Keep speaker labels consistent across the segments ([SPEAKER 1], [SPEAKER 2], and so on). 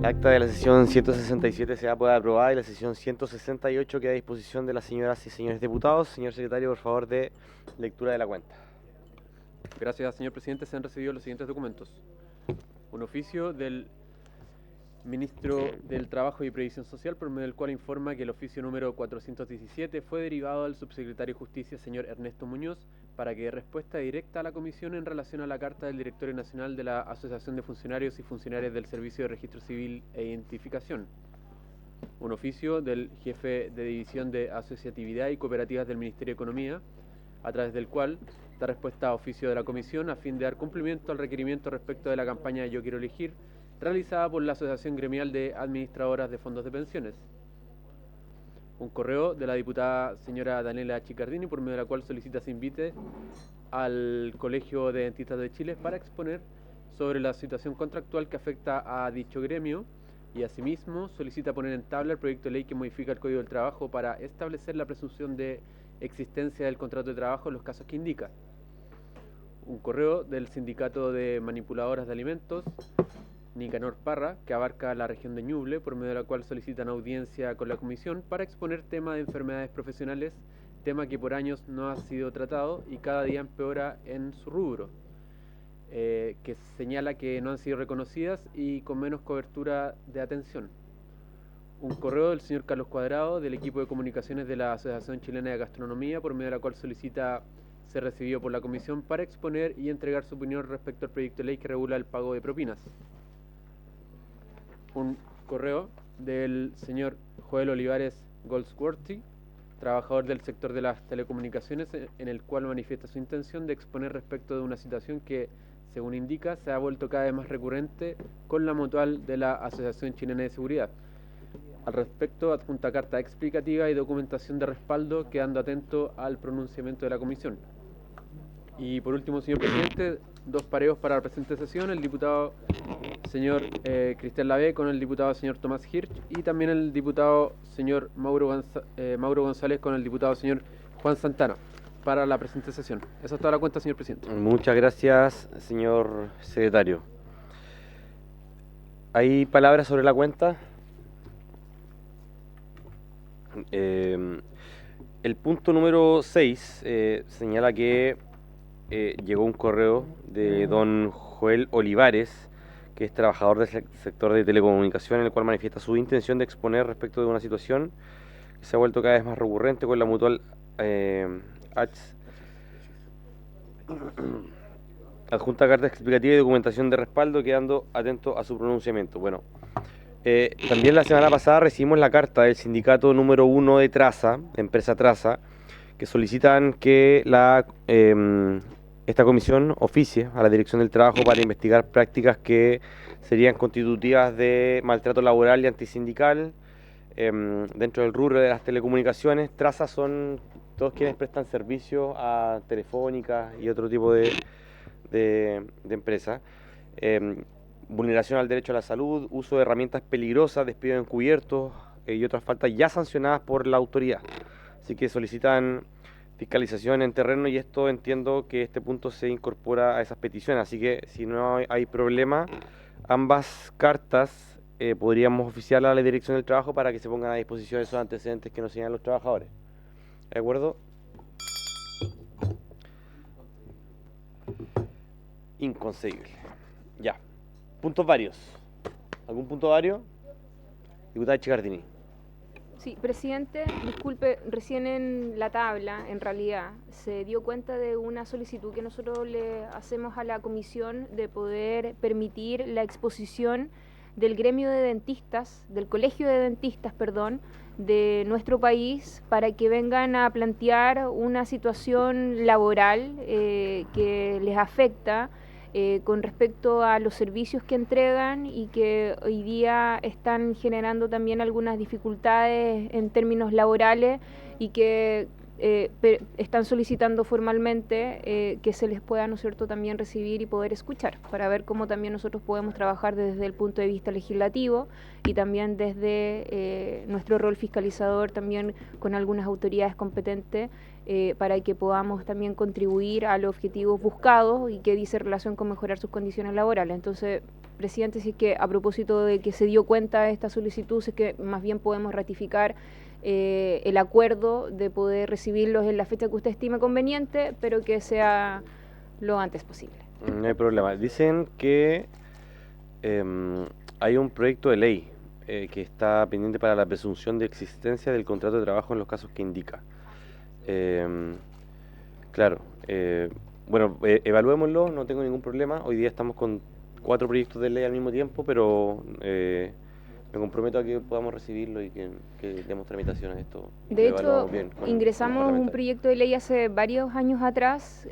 [SPEAKER 1] acta de la sesión 167 se puede aprobar y la sesión 168 queda a disposición de las señoras y señores diputados. Señor secretario, por favor, de lectura de la cuenta.
[SPEAKER 2] Gracias, señor presidente. Se han recibido los siguientes documentos. Un oficio del Ministro del Trabajo y Previsión Social, por medio del cual informa que el oficio número 417 fue derivado al subsecretario de Justicia, señor Ernesto Muñoz, para que dé respuesta directa a la Comisión en relación a la carta del Directorio Nacional de la Asociación de Funcionarios y Funcionarias del Servicio de Registro Civil e Identificación. Un oficio del Jefe de División de Asociatividad y Cooperativas del Ministerio de Economía, a través del cual da respuesta a oficio de la Comisión a fin de dar cumplimiento al requerimiento respecto de la campaña Yo Quiero Elegir, realizada por la Asociación Gremial de Administradoras de Fondos de Pensiones. Un correo de la diputada señora Daniela Chicardini, por medio de la cual solicita se invite al Colegio de Dentistas de Chile para exponer sobre la situación contractual que afecta a dicho gremio, y asimismo solicita poner en tabla el proyecto de ley que modifica el Código del Trabajo para establecer la presunción de existencia del contrato de trabajo en los casos que indica. Un correo del Sindicato de Manipuladoras de Alimentos, Nicanor Parra, que abarca la región de Ñuble, por medio de la cual solicitan audiencia con la Comisión para exponer tema de enfermedades profesionales, tema que por años no ha sido tratado y cada día empeora en su rubro, que señala que no han sido reconocidas y con menos cobertura de atención. Un correo del señor Carlos Cuadrado, del equipo de comunicaciones de la Asociación Chilena de Gastronomía, por medio de la cual solicita ser recibido por la Comisión para exponer y entregar su opinión respecto al proyecto de ley que regula el pago de propinas. Un correo del señor Joel Olivares Goldsworthy, trabajador del sector de las telecomunicaciones, en el cual manifiesta su intención de exponer respecto de una situación que, según indica, se ha vuelto cada vez más recurrente con la mutual de la Asociación Chilena de Seguridad. Al respecto, adjunta carta explicativa y documentación de respaldo, quedando atento al pronunciamiento de la Comisión. Y por último, señor presidente, dos pareos para la presente sesión: el diputado señor Cristian Lavé con el diputado señor Tomás Hirsch, y también el diputado señor Mauro González con el diputado señor Juan Santana para la presente sesión. Esa es toda la cuenta, señor presidente.
[SPEAKER 1] Muchas gracias, señor secretario. ¿Hay palabras sobre la cuenta? El punto número 6 señala que llegó un correo de don Joel Olivares, que es trabajador del sector de telecomunicación, en el cual manifiesta su intención de exponer respecto de una situación que se ha vuelto cada vez más recurrente con la mutual adjunta carta explicativa y documentación de respaldo, quedando atento a su pronunciamiento. Bueno, también la semana pasada recibimos la carta del sindicato número 1 de Traza, empresa Traza, que solicitan que esta comisión oficie a la Dirección del Trabajo para investigar prácticas que serían constitutivas de maltrato laboral y antisindical dentro del rubro de las telecomunicaciones. Traza son todos quienes prestan servicio a Telefónica y otro tipo de empresas. Vulneración al derecho a la salud, uso de herramientas peligrosas, despido encubiertos y otras faltas ya sancionadas por la autoridad. Así que solicitan fiscalización en terreno, y esto entiendo que este punto se incorpora a esas peticiones. Así que si no hay problema, ambas cartas podríamos oficiarlas a la Dirección del Trabajo para que se pongan a disposición esos antecedentes que nos señalan los trabajadores. ¿De acuerdo? Inconcebible. Ya. Puntos varios. ¿Algún punto vario? Diputada Chicardini.
[SPEAKER 3] Sí, presidente, disculpe, recién en la tabla, en realidad, se dio cuenta de una solicitud que nosotros le hacemos a la comisión de poder permitir la exposición del gremio de dentistas, del colegio de dentistas, perdón, de nuestro país, para que vengan a plantear una situación laboral que les afecta con respecto a los servicios que entregan y que hoy día están generando también algunas dificultades en términos laborales, y que están solicitando formalmente que se les pueda, ¿no es cierto?, también recibir y poder escuchar, para ver cómo también nosotros podemos trabajar desde el punto de vista legislativo y también desde nuestro rol fiscalizador, también con algunas autoridades competentes, para que podamos también contribuir a los objetivos buscados y que dice relación con mejorar sus condiciones laborales. Entonces, presidente, si es que a propósito de que se dio cuenta de esta solicitud, si es que más bien podemos ratificar el acuerdo de poder recibirlos en la fecha que usted estime conveniente, pero que sea lo antes posible.
[SPEAKER 1] No hay problema. Dicen que hay un proyecto de ley que está pendiente para la presunción de existencia del contrato de trabajo en los casos que indica. Claro, bueno, evaluémoslo, no tengo ningún problema. Hoy día estamos con 4 proyectos de ley al mismo tiempo, pero me comprometo a que podamos recibirlo y que demos tramitación a esto.
[SPEAKER 3] De hecho, ingresamos un proyecto de ley hace varios años atrás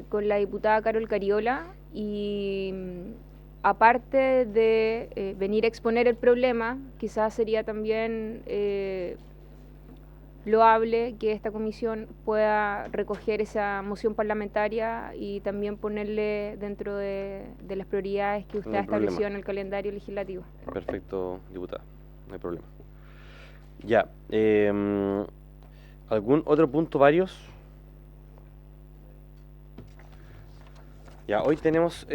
[SPEAKER 3] con la diputada Carol Cariola y aparte de venir a exponer el problema, quizás sería también loable que esta comisión pueda recoger esa moción parlamentaria y también ponerle dentro de las prioridades que usted ha establecido en el calendario legislativo.
[SPEAKER 1] Perfecto, diputada, no hay problema. Ya, ¿algún otro punto, varios? Ya, hoy tenemos,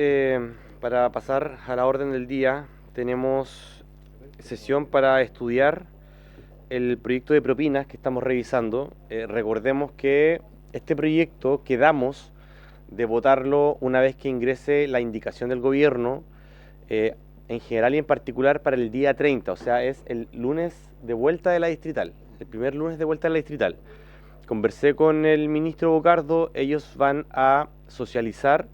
[SPEAKER 1] para pasar a la orden del día, tenemos sesión para estudiar el proyecto de propinas que estamos revisando. Recordemos que este proyecto quedamos de votarlo una vez que ingrese la indicación del gobierno, en general y en particular para el día 30, o sea, es el lunes de vuelta de la distrital, el primer lunes de vuelta de la distrital. Conversé con el ministro Bocardo, ellos van a socializar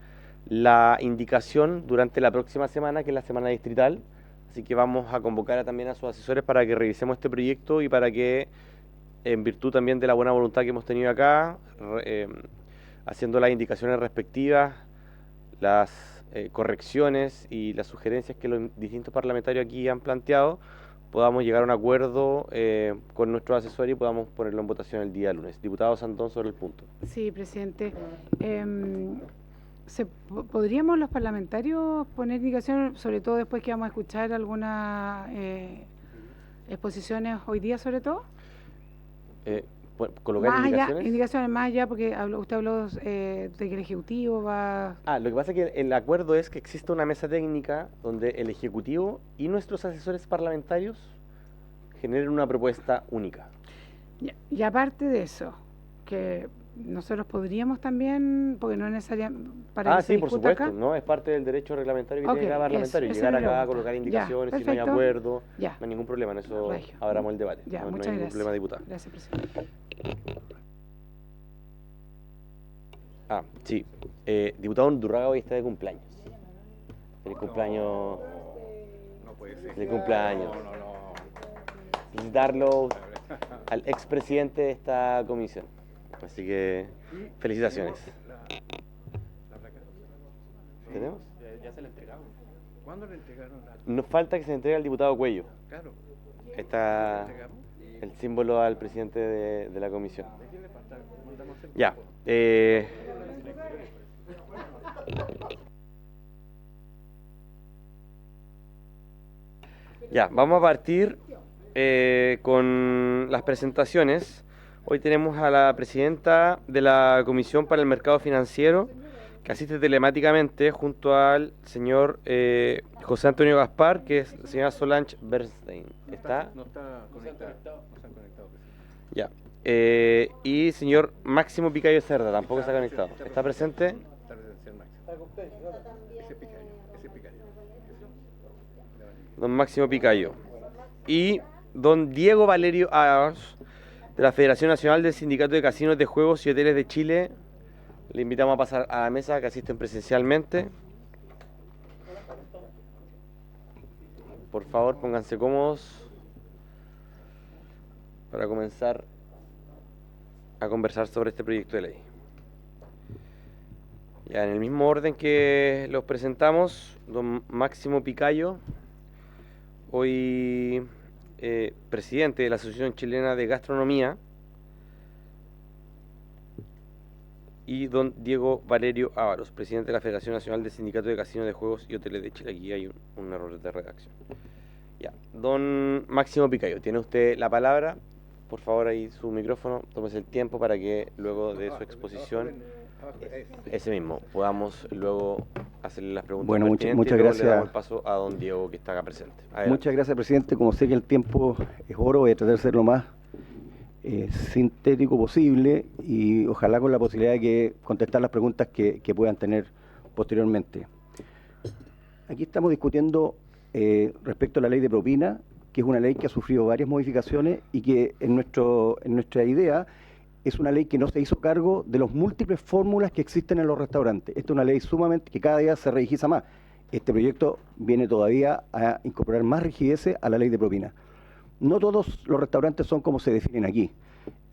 [SPEAKER 1] la indicación durante la próxima semana, que es la semana distrital. Así que vamos a convocar también a sus asesores para que revisemos este proyecto y para que, en virtud también de la buena voluntad que hemos tenido acá, haciendo las indicaciones respectivas, las correcciones y las sugerencias que los distintos parlamentarios aquí han planteado, podamos llegar a un acuerdo con nuestros asesores y podamos ponerlo en votación el día lunes. Diputado Santón, sobre el punto.
[SPEAKER 4] Sí, presidente. ¿Podríamos los parlamentarios poner indicación, sobre todo después que vamos a escuchar algunas exposiciones hoy día, sobre todo?
[SPEAKER 1] ¿Colocar
[SPEAKER 4] más
[SPEAKER 1] indicaciones?
[SPEAKER 4] Allá, indicaciones más allá, porque usted habló de que el Ejecutivo va...
[SPEAKER 1] Lo que pasa es que el acuerdo es que existe una mesa técnica donde el Ejecutivo y nuestros asesores parlamentarios generen una propuesta única.
[SPEAKER 4] Y aparte de eso, que nosotros podríamos también, porque no es necesario para que se
[SPEAKER 1] sí, por supuesto,
[SPEAKER 4] acá.
[SPEAKER 1] ¿no? Es parte del derecho reglamentario que tiene cada parlamentario. Llegar acá a colocar indicaciones, si no hay acuerdo, no hay ningún problema, en eso abramos el debate.
[SPEAKER 4] Ya,
[SPEAKER 1] no
[SPEAKER 4] muchas
[SPEAKER 1] hay ningún
[SPEAKER 4] gracias.
[SPEAKER 1] problema, diputada.
[SPEAKER 4] Gracias, presidente.
[SPEAKER 1] Sí. Diputado Undurraga hoy está de cumpleaños. Feliz cumpleaños.
[SPEAKER 5] No puede ser.
[SPEAKER 1] Feliz cumpleaños. Felicitarlo al expresidente de esta comisión. Así que, felicitaciones.
[SPEAKER 5] ¿La placa?
[SPEAKER 1] ¿Tenemos?
[SPEAKER 2] Ya se la entregamos.
[SPEAKER 5] ¿Cuándo le entregaron la...?
[SPEAKER 1] Nos falta que se entregue al diputado Cuello.
[SPEAKER 5] Claro.
[SPEAKER 1] Está
[SPEAKER 5] ¿Le entregamos?
[SPEAKER 1] el símbolo al presidente de la comisión.
[SPEAKER 5] ¿De quién le falta? Mandamos el
[SPEAKER 1] Ya.
[SPEAKER 5] grupo.
[SPEAKER 1] Ya, vamos a partir con las presentaciones. Hoy tenemos a la presidenta de la Comisión para el Mercado Financiero, que asiste telemáticamente junto al señor José Antonio Gaspar, que es la señora Solange Bernstein. ¿Está?
[SPEAKER 5] No está conectado. No están conectados.
[SPEAKER 1] Ya. Y señor Máximo Picayo Cerda, tampoco está conectado. ¿Está presente?
[SPEAKER 5] Está presencial Máximo. Ese Picayo.
[SPEAKER 1] Don Máximo Picayo. Y don Diego Valerio Ábalos, de la Federación Nacional del Sindicato de Casinos de Juegos y Hoteles de Chile. Le invitamos a pasar a la mesa, que asisten presencialmente. Por favor, pónganse cómodos para comenzar a conversar sobre este proyecto de ley. Ya, en el mismo orden que los presentamos, don Máximo Picayo, hoy presidente de la Asociación Chilena de Gastronomía, y don Diego Valerio Ábalos, presidente de la Federación Nacional del Sindicato de Casinos de Juegos y Hoteles de Chile. Aquí hay un error de redacción. Ya, don Máximo Picayo, tiene usted la palabra. Por favor, ahí su micrófono, tómese el tiempo para que luego de su exposición ese mismo, podamos luego hacerle las preguntas
[SPEAKER 6] Bueno,
[SPEAKER 1] pertinentes
[SPEAKER 6] muchas
[SPEAKER 1] y luego
[SPEAKER 6] gracias.
[SPEAKER 1] le damos el paso a don Diego, que está acá presente. Adelante.
[SPEAKER 6] Muchas gracias, presidente. Como sé que el tiempo es oro, voy a tratar de ser lo más sintético posible y ojalá con la posibilidad de que contestar las preguntas que puedan tener posteriormente. Aquí estamos discutiendo respecto a la ley de propina, que es una ley que ha sufrido varias modificaciones y que en nuestra idea es una ley que no se hizo cargo de las múltiples fórmulas que existen en los restaurantes. Esta es una ley sumamente que cada día se rigidiza más. Este proyecto viene todavía a incorporar más rigideces a la ley de propina. No todos los restaurantes son como se definen aquí.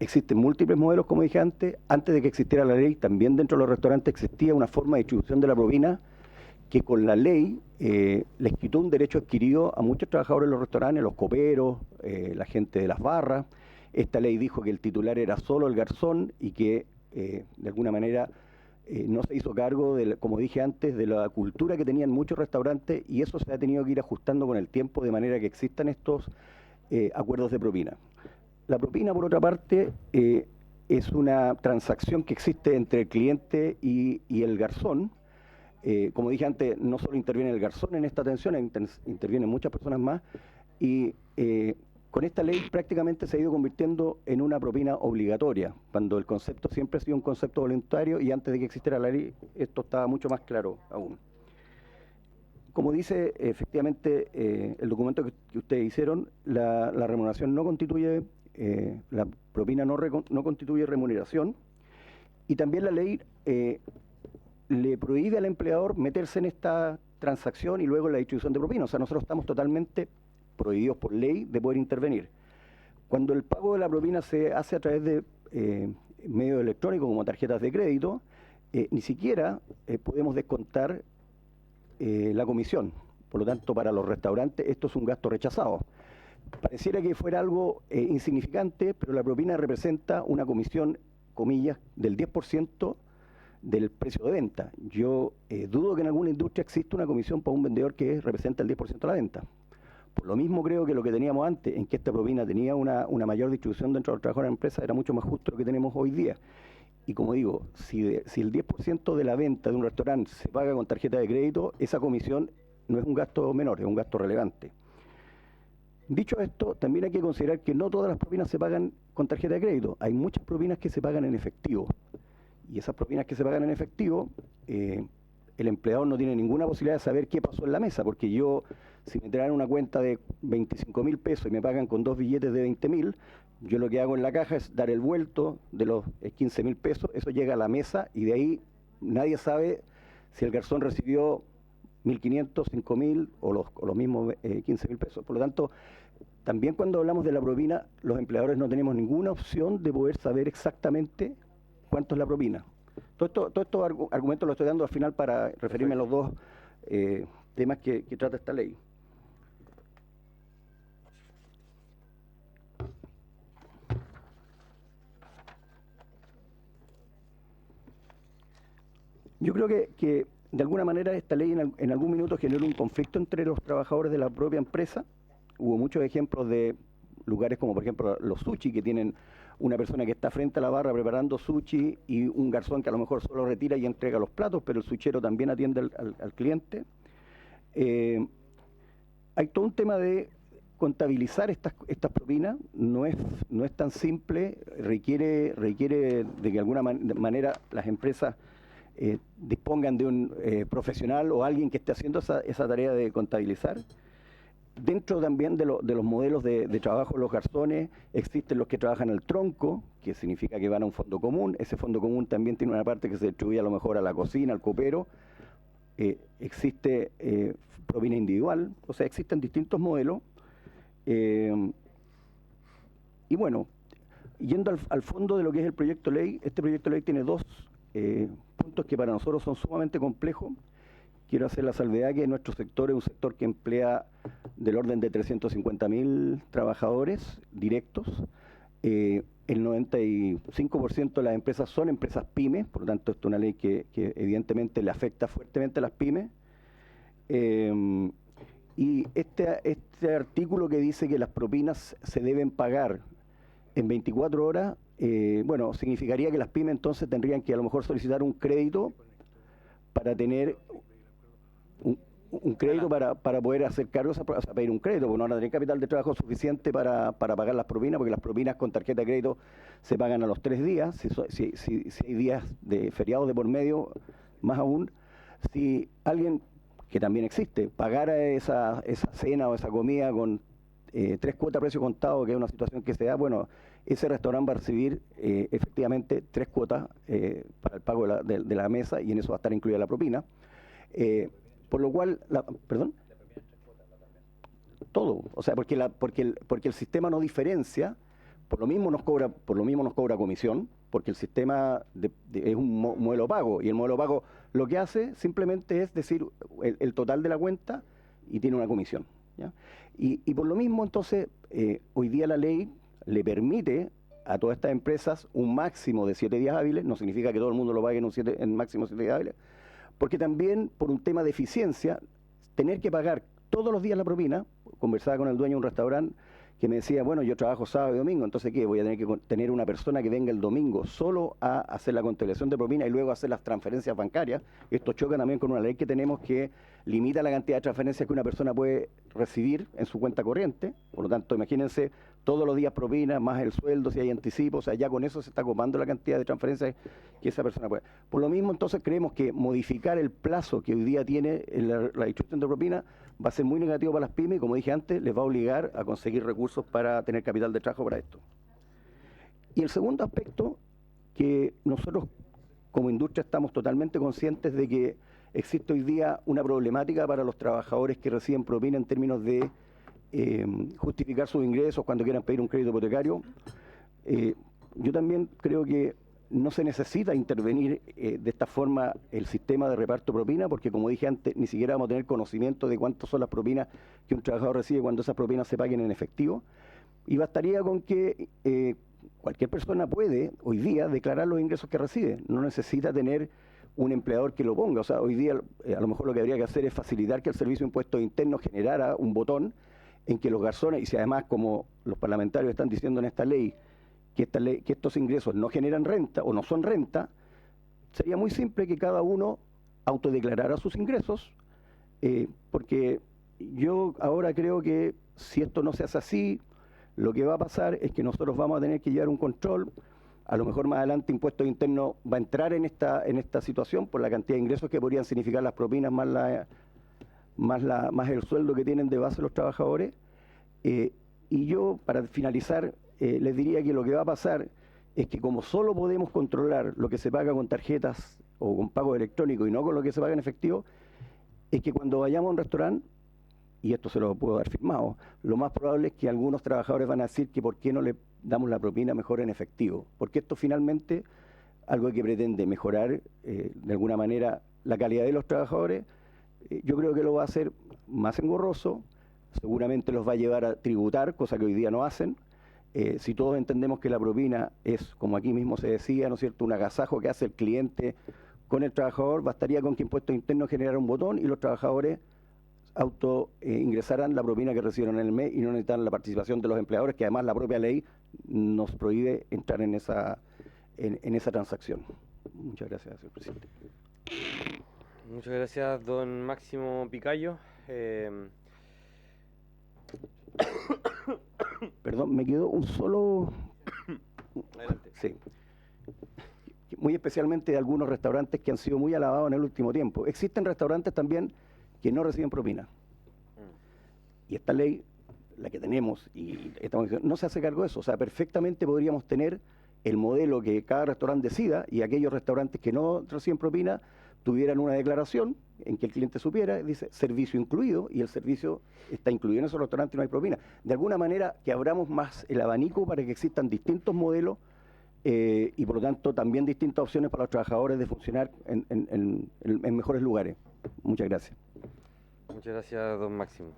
[SPEAKER 6] Existen múltiples modelos, como dije antes. Antes de que existiera la ley, también dentro de los restaurantes existía una forma de distribución de la propina que con la ley les quitó un derecho adquirido a muchos trabajadores de los restaurantes, los coperos, la gente de las barras. Esta ley dijo que el titular era solo el garzón y que de alguna manera no se hizo cargo, como dije antes, de la cultura que tenían muchos restaurantes, y eso se ha tenido que ir ajustando con el tiempo de manera que existan estos acuerdos de propina. La propina, por otra parte, es una transacción que existe entre el cliente y el garzón. Como dije antes, no solo interviene el garzón en esta atención, intervienen muchas personas más, y con esta ley prácticamente se ha ido convirtiendo en una propina obligatoria, cuando el concepto siempre ha sido un concepto voluntario, y antes de que existiera la ley esto estaba mucho más claro aún. Como dice efectivamente el documento que ustedes hicieron, la remuneración no constituye, la propina no constituye remuneración, y también la ley le prohíbe al empleador meterse en esta transacción y luego en la distribución de propina. O sea, nosotros estamos totalmente prohibidos por ley de poder intervenir. Cuando el pago de la propina se hace a través de medios electrónicos como tarjetas de crédito, ni siquiera podemos descontar la comisión. Por lo tanto, para los restaurantes esto es un gasto rechazado. Pareciera que fuera algo insignificante, pero la propina representa una comisión, comillas, del 10% del precio de venta. Yo dudo que en alguna industria exista una comisión para un vendedor que representa el 10% de la venta. Por lo mismo creo que lo que teníamos antes, en que esta propina tenía una mayor distribución dentro de los trabajadores de la empresa, era mucho más justo lo que tenemos hoy día. Y como digo, si el 10% de la venta de un restaurante se paga con tarjeta de crédito, esa comisión no es un gasto menor, es un gasto relevante. Dicho esto, también hay que considerar que no todas las propinas se pagan con tarjeta de crédito. Hay muchas propinas que se pagan en efectivo. Y esas propinas que se pagan en efectivo, el empleador no tiene ninguna posibilidad de saber qué pasó en la mesa, porque yo, si me traen una cuenta de 25.000 pesos y me pagan con 2 billetes de 20.000, yo lo que hago en la caja es dar el vuelto de los 15.000 pesos, eso llega a la mesa y de ahí nadie sabe si el garzón recibió 1.500, 5.000 o los mismos 15.000 pesos. Por lo tanto, también cuando hablamos de la propina, los empleadores no tenemos ninguna opción de poder saber exactamente cuánto es la propina. Todos estos argumentos los estoy dando al final para referirme a los dos temas que trata esta ley. Yo creo que de alguna manera esta ley en algún minuto generó un conflicto entre los trabajadores de la propia empresa. Hubo muchos ejemplos de lugares como por ejemplo los sushi, que tienen una persona que está frente a la barra preparando sushi y un garzón que a lo mejor solo retira y entrega los platos, pero el suchero también atiende al cliente. Hay todo un tema de contabilizar estas propinas, no es tan simple, requiere de que de alguna manera las empresas dispongan de un profesional o alguien que esté haciendo esa tarea de contabilizar. Dentro también de los modelos de trabajo de los garzones, existen los que trabajan al tronco, que significa que van a un fondo común. Ese fondo común también tiene una parte que se distribuye a lo mejor a la cocina, al copero. Existe propina individual, o sea, existen distintos modelos. Y bueno, yendo al fondo de lo que es el proyecto de ley, este proyecto de ley tiene dos puntos que para nosotros son sumamente complejos. Quiero hacer la salvedad que nuestro sector es un sector que emplea del orden de 350.000 trabajadores directos. El 95% de las empresas son empresas pymes, por lo tanto esto es una ley que evidentemente le afecta fuertemente a las pymes. Y este artículo que dice que las propinas se deben pagar en 24 horas bueno, significaría que las pymes entonces tendrían que a lo mejor solicitar un crédito para tener un crédito para poder hacer cargos, o sea, pedir un crédito, porque no van a tener capital de trabajo suficiente para pagar las propinas, porque las propinas con tarjeta de crédito se pagan a los 3 días, si hay días de feriados de por medio, más aún. Si alguien, que también existe, pagara esa cena o esa comida con 3 cuotas a precio contado, que es una situación que se da, bueno, ese restaurante va a recibir efectivamente 3 cuotas para el pago de la mesa, y en eso va a estar incluida la propina. Por lo cual, ¿perdón? Todo, o sea, porque el sistema no diferencia, por lo mismo nos cobra comisión, porque el sistema es un modelo pago, y el modelo pago lo que hace simplemente es decir el total de la cuenta y tiene una comisión, ¿ya? Y por lo mismo, entonces, hoy día la ley le permite a todas estas empresas un máximo de 7 días hábiles, no significa que todo el mundo lo pague en máximo 7 días hábiles, porque también por un tema de eficiencia, tener que pagar todos los días la propina. Conversaba con el dueño de un restaurante que me decía, bueno, yo trabajo sábado y domingo, entonces ¿qué? Voy a tener que tener una persona que venga el domingo solo a hacer la contabilización de propina y luego hacer las transferencias bancarias. Esto choca también con una ley que tenemos que limita la cantidad de transferencias que una persona puede recibir en su cuenta corriente. Por lo tanto, imagínense todos los días propinas, más el sueldo, si hay anticipo, o sea, ya con eso se está copando la cantidad de transferencias que esa persona puede. Por lo mismo, entonces, creemos que modificar el plazo que hoy día tiene la distribución de propina va a ser muy negativo para las pymes y, como dije antes, les va a obligar a conseguir recursos para tener capital de trabajo para esto. Y el segundo aspecto, que nosotros como industria estamos totalmente conscientes de que existe hoy día una problemática para los trabajadores que reciben propina en términos de justificar sus ingresos cuando quieran pedir un crédito hipotecario. Yo también creo que no se necesita intervenir de esta forma el sistema de reparto de propina, porque, como dije antes, ni siquiera vamos a tener conocimiento de cuántas son las propinas que un trabajador recibe cuando esas propinas se paguen en efectivo. Y bastaría con que cualquier persona puede hoy día declarar los ingresos que recibe, no necesita tener un empleador que lo ponga. O sea, hoy día a lo mejor lo que habría que hacer es facilitar que el Servicio de Impuestos Internos generara un botón en que los garzones, y si además, como los parlamentarios están diciendo en esta ley, que estos ingresos no generan renta o no son renta, sería muy simple que cada uno autodeclarara sus ingresos, porque yo ahora creo que si esto no se hace así, lo que va a pasar es que nosotros vamos a tener que llevar un control. A lo mejor más adelante Impuestos Internos va a entrar en esta situación por la cantidad de ingresos que podrían significar las propinas más el sueldo que tienen de base los trabajadores. Y yo, para finalizar, les diría que lo que va a pasar es que, como solo podemos controlar lo que se paga con tarjetas o con pago electrónico y no con lo que se paga en efectivo, es que cuando vayamos a un restaurante, y esto se lo puedo dar firmado, lo más probable es que algunos trabajadores van a decir que por qué no le damos la propina mejor en efectivo, porque esto finalmente, algo que pretende mejorar de alguna manera la calidad de los trabajadores, yo creo que lo va a hacer más engorroso, seguramente los va a llevar a tributar, cosa que hoy día no hacen. Si todos entendemos que la propina es, como aquí mismo se decía, ¿no es cierto?, un agasajo que hace el cliente con el trabajador, bastaría con que Impuestos Internos generara un botón y los trabajadores ingresaran la propina que recibieron en el mes y no necesitan la participación de los empleadores, que además la propia ley nos prohíbe entrar en esa transacción. Muchas gracias, señor presidente.
[SPEAKER 1] Muchas gracias, don Máximo Picayo.
[SPEAKER 6] Perdón, me quedó un solo...
[SPEAKER 1] Adelante.
[SPEAKER 6] Sí. Muy especialmente de algunos restaurantes que han sido muy alabados en el último tiempo. Existen restaurantes también que no reciben propina. Y esta ley, la que tenemos, y estamos diciendo, no se hace cargo de eso. O sea, perfectamente podríamos tener el modelo que cada restaurante decida, y aquellos restaurantes que no reciben propina tuvieran una declaración en que el cliente supiera, dice servicio incluido, y el servicio está incluido en esos restaurantes y no hay propina. De alguna manera que abramos más el abanico para que existan distintos modelos y por lo tanto también distintas opciones para los trabajadores de funcionar en mejores lugares. Muchas gracias.
[SPEAKER 1] Muchas gracias, don Máximo.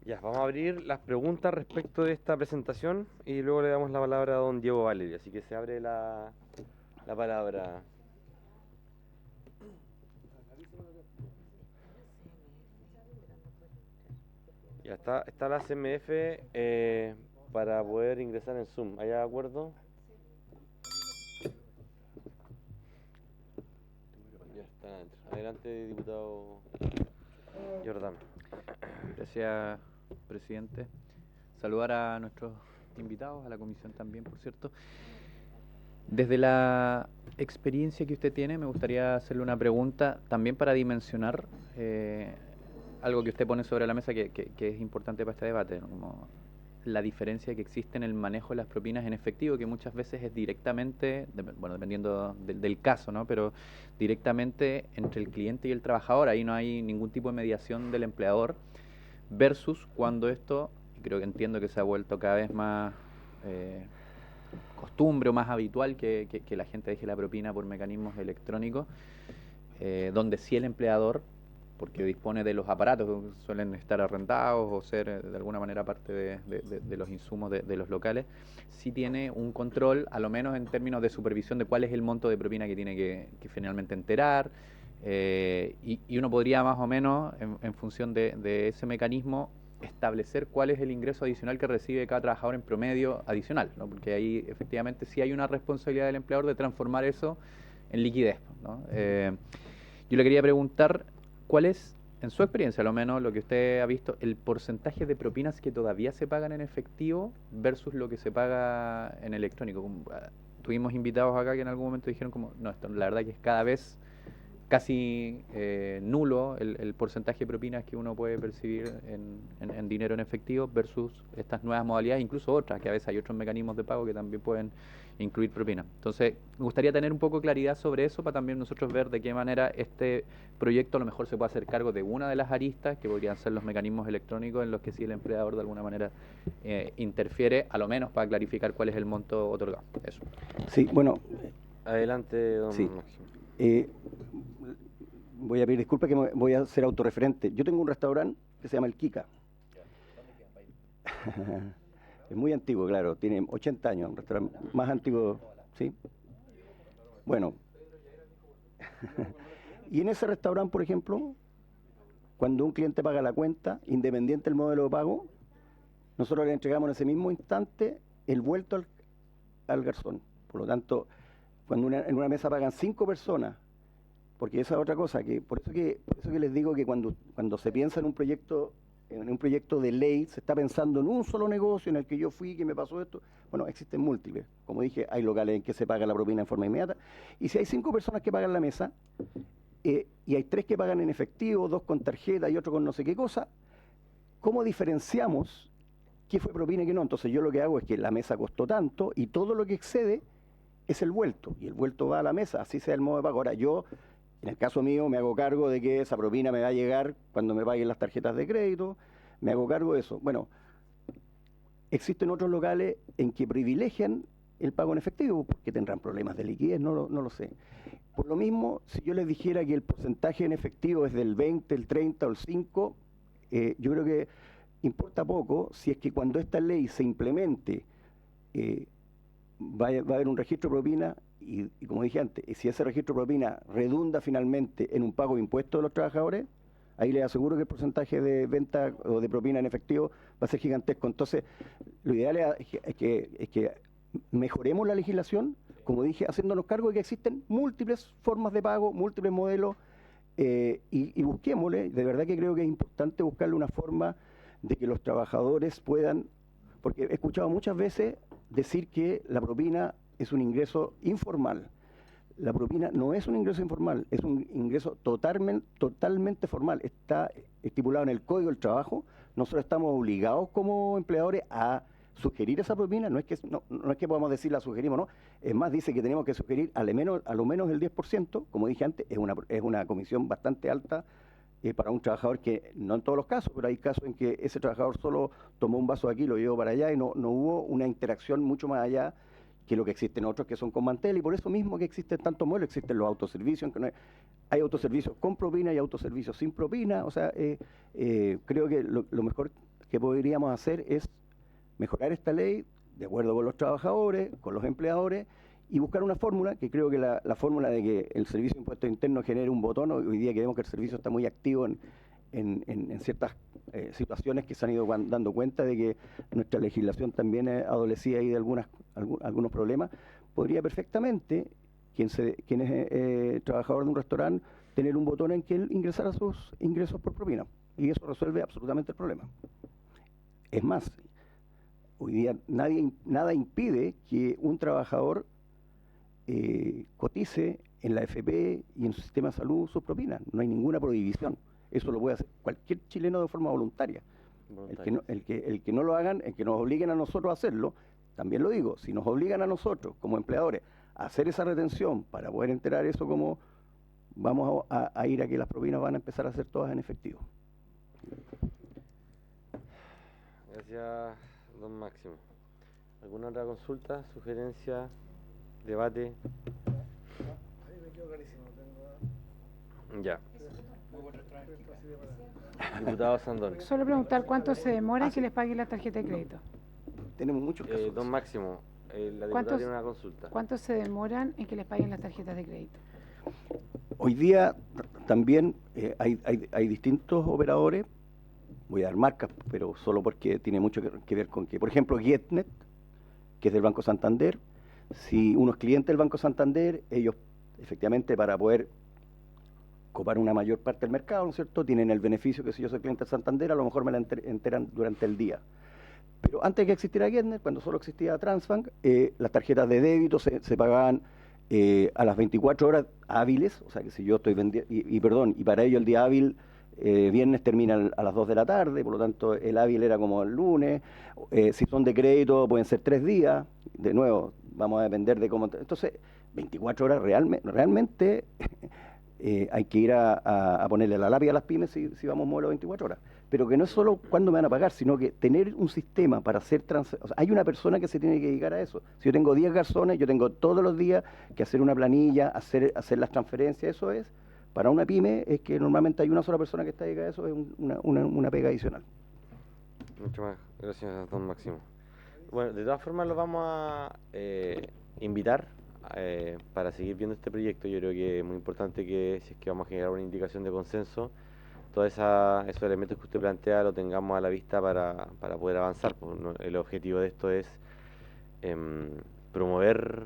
[SPEAKER 1] Ya, vamos a abrir las preguntas respecto de esta presentación y luego le damos la palabra a don Diego Valerio. Así que se abre la palabra. Ya está la CMF para poder ingresar en Zoom. ¿Hay acuerdo? están adentro. Adelante, diputado Jordán.
[SPEAKER 7] Gracias, presidente. Saludar a nuestros invitados, a la comisión también, por cierto. Desde la experiencia que usted tiene, me gustaría hacerle una pregunta también para dimensionar algo que usted pone sobre la mesa que es importante para este debate, ¿no? Como la diferencia que existe en el manejo de las propinas en efectivo, que muchas veces es directamente, bueno, dependiendo del caso, ¿no? Pero directamente entre el cliente y el trabajador, ahí no hay ningún tipo de mediación del empleador, versus cuando esto, y creo que entiendo que se ha vuelto cada vez más costumbre o más habitual que la gente deje la propina por mecanismos electrónicos, donde sí el empleador, porque dispone de los aparatos que suelen estar arrendados o ser de alguna manera parte de los insumos de los locales, sí tiene un control, a lo menos en términos de supervisión, de cuál es el monto de propina que tiene que finalmente enterar, y uno podría más o menos, en función de ese mecanismo, establecer cuál es el ingreso adicional que recibe cada trabajador en promedio adicional, ¿no? Porque ahí efectivamente sí hay una responsabilidad del empleador de transformar eso en liquidez, ¿no? Yo le quería preguntar, ¿cuál es, en su experiencia, a lo menos lo que usted ha visto, el porcentaje de propinas que todavía se pagan en efectivo versus lo que se paga en electrónico? Tuvimos invitados acá que en algún momento dijeron como, no, esto la verdad que es cada vez casi nulo el porcentaje de propinas que uno puede percibir en dinero en efectivo versus estas nuevas modalidades, incluso otras, que a veces hay otros mecanismos de pago que también pueden incluir propinas. Entonces, me gustaría tener un poco de claridad sobre eso para también nosotros ver de qué manera este proyecto a lo mejor se puede hacer cargo de una de las aristas, que podrían ser los mecanismos electrónicos en los que sí el empleador de alguna manera interfiere, a lo menos para clarificar cuál es el monto otorgado. Eso.
[SPEAKER 6] Sí, bueno.
[SPEAKER 1] Adelante, don
[SPEAKER 6] Sí.
[SPEAKER 1] Máximo.
[SPEAKER 6] Voy a pedir disculpas que voy a ser autorreferente. Yo tengo un restaurante que se llama El Kika. Es muy antiguo, claro, tiene 80 años, un restaurante más antiguo, ¿sí? Bueno, y en ese restaurante, por ejemplo, cuando un cliente paga la cuenta, independiente del modelo de pago, nosotros le entregamos en ese mismo instante el vuelto al garzón. Por lo tanto, cuando en una mesa pagan 5 personas, porque esa es otra cosa, por eso que les digo que cuando se piensa en un proyecto de ley, se está pensando en un solo negocio en el que yo fui, que me pasó esto. Bueno, existen múltiples. Como dije, hay locales en que se paga la propina en forma inmediata. Y si hay 5 personas que pagan la mesa, y hay 3 que pagan en efectivo, 2 con tarjeta y otro con no sé qué cosa, ¿cómo diferenciamos qué fue propina y qué no? Entonces yo lo que hago es que la mesa costó tanto y todo lo que excede es el vuelto. Y el vuelto va a la mesa, así sea el modo de pago. Ahora yo, en el caso mío, me hago cargo de que esa propina me va a llegar cuando me paguen las tarjetas de crédito, me hago cargo de eso. Bueno, existen otros locales en que privilegian el pago en efectivo, porque tendrán problemas de liquidez, no lo sé. Por lo mismo, si yo les dijera que el porcentaje en efectivo es del 20, el 30 o el 5, yo creo que importa poco si es que cuando esta ley se implemente va a haber un registro de propina y como dije antes, si ese registro de propina redunda finalmente en un pago de impuestos de los trabajadores, ahí les aseguro que el porcentaje de venta o de propina en efectivo va a ser gigantesco. Entonces, lo ideal es que mejoremos la legislación, como dije, haciéndonos cargo de que existen múltiples formas de pago, múltiples modelos, y busquémosle, de verdad que creo que es importante buscarle una forma de que los trabajadores puedan, porque he escuchado muchas veces decir que la propina es un ingreso informal. La propina no es un ingreso informal, es un ingreso totalmente formal. Está estipulado en el Código del Trabajo. Nosotros estamos obligados como empleadores a sugerir esa propina. No es que podamos decir la sugerimos, no. Es más, dice que tenemos que sugerir a lo menos el 10%. Como dije antes, es una comisión bastante alta para un trabajador, que no en todos los casos, pero hay casos en que ese trabajador solo tomó un vaso de aquí, lo llevó para allá y no hubo una interacción mucho más allá que lo que existen otros que son con mantel, y por eso mismo que existen tantos modelos, existen los autoservicios, hay autoservicios con propina y autoservicios sin propina. O sea, creo que lo mejor que podríamos hacer es mejorar esta ley de acuerdo con los trabajadores, con los empleadores, y buscar una fórmula, que creo que la fórmula de que el Servicio de Impuestos Internos genere un botón. Hoy día que vemos que el servicio está muy activo en ciertas situaciones que se han ido dando cuenta de que nuestra legislación también adolecía ahí de algunos problemas, podría perfectamente quien es trabajador de un restaurante tener un botón en que él ingresara sus ingresos por propina. Y eso resuelve absolutamente el problema. Es más, hoy día nada impide que un trabajador cotice en la AFP y en su sistema de salud sus propinas. No hay ninguna prohibición. Eso lo puede hacer cualquier chileno de forma voluntaria. El que no lo hagan, el que nos obliguen a nosotros a hacerlo, también lo digo, si nos obligan a nosotros como empleadores a hacer esa retención para poder enterar eso, como vamos a ir a que las propinas van a empezar a ser todas en efectivo.
[SPEAKER 1] Gracias, don Máximo. ¿Alguna otra consulta, sugerencia, debate?
[SPEAKER 5] Ahí me quedo clarísimo.
[SPEAKER 1] Ya. Diputado Sandón.
[SPEAKER 4] Solo preguntar cuánto se demora en que les paguen la tarjeta de crédito.
[SPEAKER 6] Tenemos muchos casos.
[SPEAKER 1] Don Máximo, la diputada
[SPEAKER 4] ¿Cuántos-
[SPEAKER 1] tiene una consulta.
[SPEAKER 4] ¿Cuánto se demoran en que les paguen las tarjetas de crédito?
[SPEAKER 6] Hoy día también hay distintos operadores, voy a dar marcas, pero solo porque tiene mucho que ver con que, por ejemplo, Getnet, que es del Banco Santander, si uno es cliente del Banco Santander, ellos efectivamente para poder copar una mayor parte del mercado, ¿no es cierto?, tienen el beneficio que si yo soy cliente del Santander, a lo mejor me la enteran durante el día. Pero antes de que existiera Getnet, cuando solo existía Transbank, las tarjetas de débito se pagaban a las 24 horas hábiles, o sea que si yo estoy vendiendo, y para ello el día hábil, viernes termina a las 2 de la tarde, por lo tanto el hábil era como el lunes, si son de crédito pueden ser 3 días, de nuevo, vamos a depender de cómo... Entonces, 24 horas realmente hay que ir a ponerle la lápiz a las pymes si vamos a moverlo 24 horas. Pero que no es solo cuándo me van a pagar, sino que tener un sistema para hacer o sea, hay una persona que se tiene que dedicar a eso. Si yo tengo 10 garzones, yo tengo todos los días que hacer una planilla, hacer las transferencias, eso es. Para una pyme es que normalmente hay una sola persona que está dedicada a eso, es una pega adicional.
[SPEAKER 1] Muchas más gracias, don Máximo. Bueno, de todas formas los vamos a invitar para seguir viendo este proyecto. Yo creo que es muy importante que si es que vamos a generar una indicación de consenso, todos esos elementos que usted plantea lo tengamos a la vista para poder avanzar. Pues, ¿no? El objetivo de esto es promover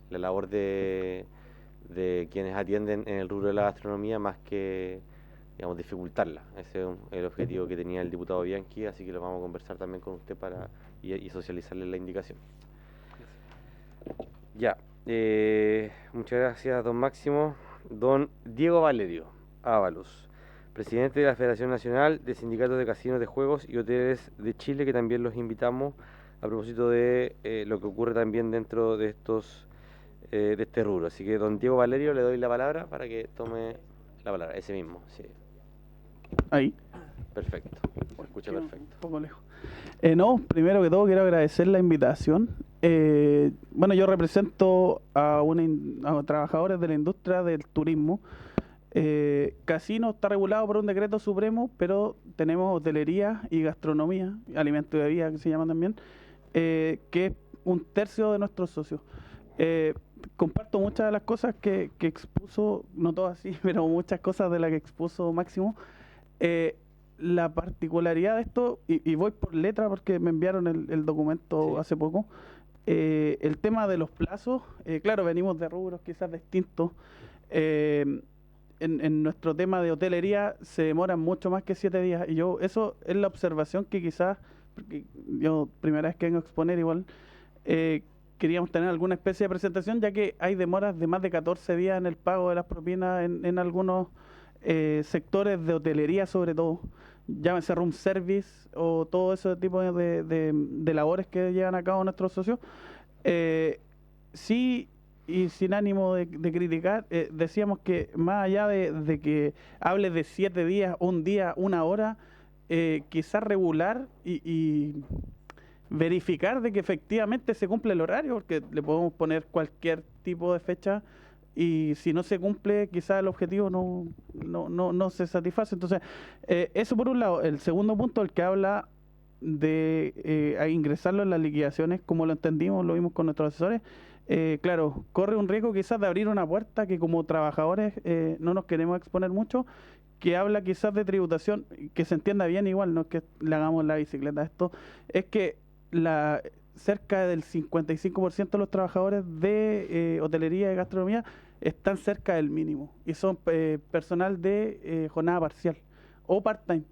[SPEAKER 1] la labor de quienes atienden en el rubro de la gastronomía más que, digamos, dificultarla. Ese es el objetivo que tenía el diputado Bianchi, así que lo vamos a conversar también con usted y socializarle la indicación. Ya, muchas gracias, don Máximo. Don Diego Valerio Ábalos, presidente de la Federación Nacional de Sindicatos de Casinos de Juegos y Hoteles de Chile, que también los invitamos a propósito de lo que ocurre también dentro de de este rubro. Así que, don Diego Valerio, le doy la palabra para que tome la palabra. Ese mismo, sí.
[SPEAKER 8] Ahí.
[SPEAKER 1] Perfecto. Se escucha
[SPEAKER 8] Un
[SPEAKER 1] perfecto.
[SPEAKER 8] poco lejos. No, primero que todo quiero agradecer la invitación. Bueno, yo represento a trabajadores de la industria del turismo. Casino está regulado por un decreto supremo, pero tenemos hotelería y gastronomía, alimentos y bebidas que se llaman también, que es 1/3 de nuestros socios. Comparto muchas de las cosas que expuso, no todas así, pero muchas cosas de las que expuso Máximo. La particularidad de esto, y voy por letra porque me enviaron el documento
[SPEAKER 1] Sí.
[SPEAKER 8] hace poco, el tema de los plazos, claro, venimos de rubros quizás distintos. En nuestro tema de hotelería se demoran mucho más que 7 días, y eso es la observación que quizás, porque yo primera vez que vengo a exponer igual, queríamos tener alguna especie de presentación, ya que hay demoras de más de 14 días en el pago de las propinas en algunos sectores de hotelería, sobre todo, llámese room service o todo ese tipo de labores que llevan a cabo nuestros socios. Sí, y sin ánimo de criticar, decíamos que más allá de que hable de 7 días, un día, una hora, quizás regular y verificar de que efectivamente se cumple el horario, porque le podemos poner cualquier tipo de fecha y si no se cumple, quizás el objetivo no se satisface. Entonces, eso por un lado. El segundo punto, el que habla de ingresarlo en las liquidaciones, como lo entendimos, lo vimos con nuestros asesores, claro, corre un riesgo quizás de abrir una puerta que como trabajadores no nos queremos exponer mucho, que habla quizás de tributación, que se entienda bien igual, no es que le hagamos la bicicleta a esto, es que cerca del 55% de los trabajadores de hotelería y gastronomía están cerca del mínimo y son personal de jornada parcial o part-time.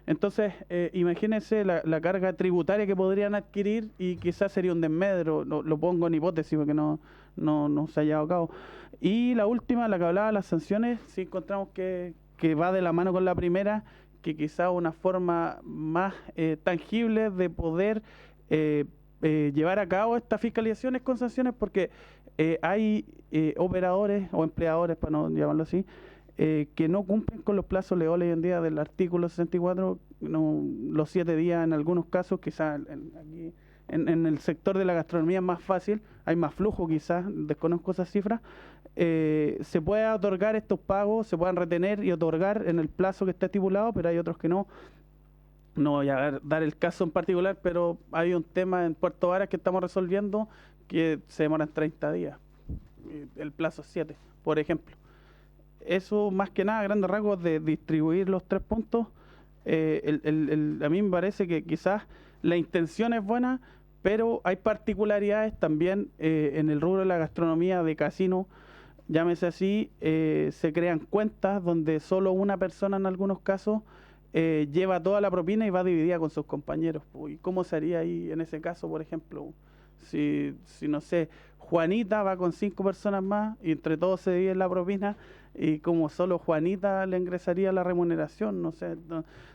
[SPEAKER 8] Entonces, imagínense la carga tributaria que podrían adquirir y quizás sería un desmedro, lo pongo en hipótesis porque no se ha llevado a cabo. Y la última, la que hablaba de las sanciones, sí encontramos que va de la mano con la primera, que quizás una forma más tangible de poder llevar a cabo estas fiscalizaciones con sanciones, porque hay operadores o empleadores, para no llamarlo así, que no cumplen con los plazos legales hoy en día del artículo 64, los 7 días en algunos casos, quizás aquí en el sector de la gastronomía es más fácil, hay más flujo quizás, desconozco esas cifras, se puede otorgar estos pagos, se puedan retener y otorgar en el plazo que está estipulado, pero hay otros que no. No voy a dar el caso en particular, pero hay un tema en Puerto Varas que estamos resolviendo que se demoran 30 días, el plazo es 7, por ejemplo. Eso más que nada, a grandes rasgos, de distribuir los 3 puntos, a mí me parece que quizás la intención es buena, pero hay particularidades también en el rubro de la gastronomía, de casino, llámese así, se crean cuentas donde solo una persona en algunos casos lleva toda la propina y va dividida con sus compañeros. ¿Y cómo se haría ahí en ese caso, por ejemplo? Si no sé, Juanita va con 5 personas más y entre todos se divide la propina, y como solo Juanita le ingresaría la remuneración, no sé.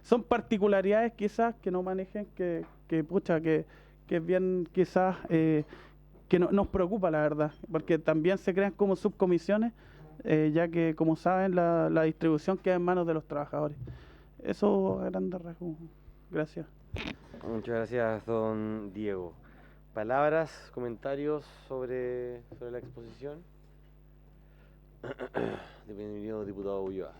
[SPEAKER 8] Son particularidades quizás que no manejen, que es bien quizás que nos preocupa, la verdad, porque también se crean como subcomisiones, ya que, como saben, la distribución queda en manos de los trabajadores. Eso a grandes rasgos. Gracias.
[SPEAKER 1] Muchas gracias, don Diego. ¿Palabras, comentarios sobre la exposición? Bienvenido, diputado Ulloa.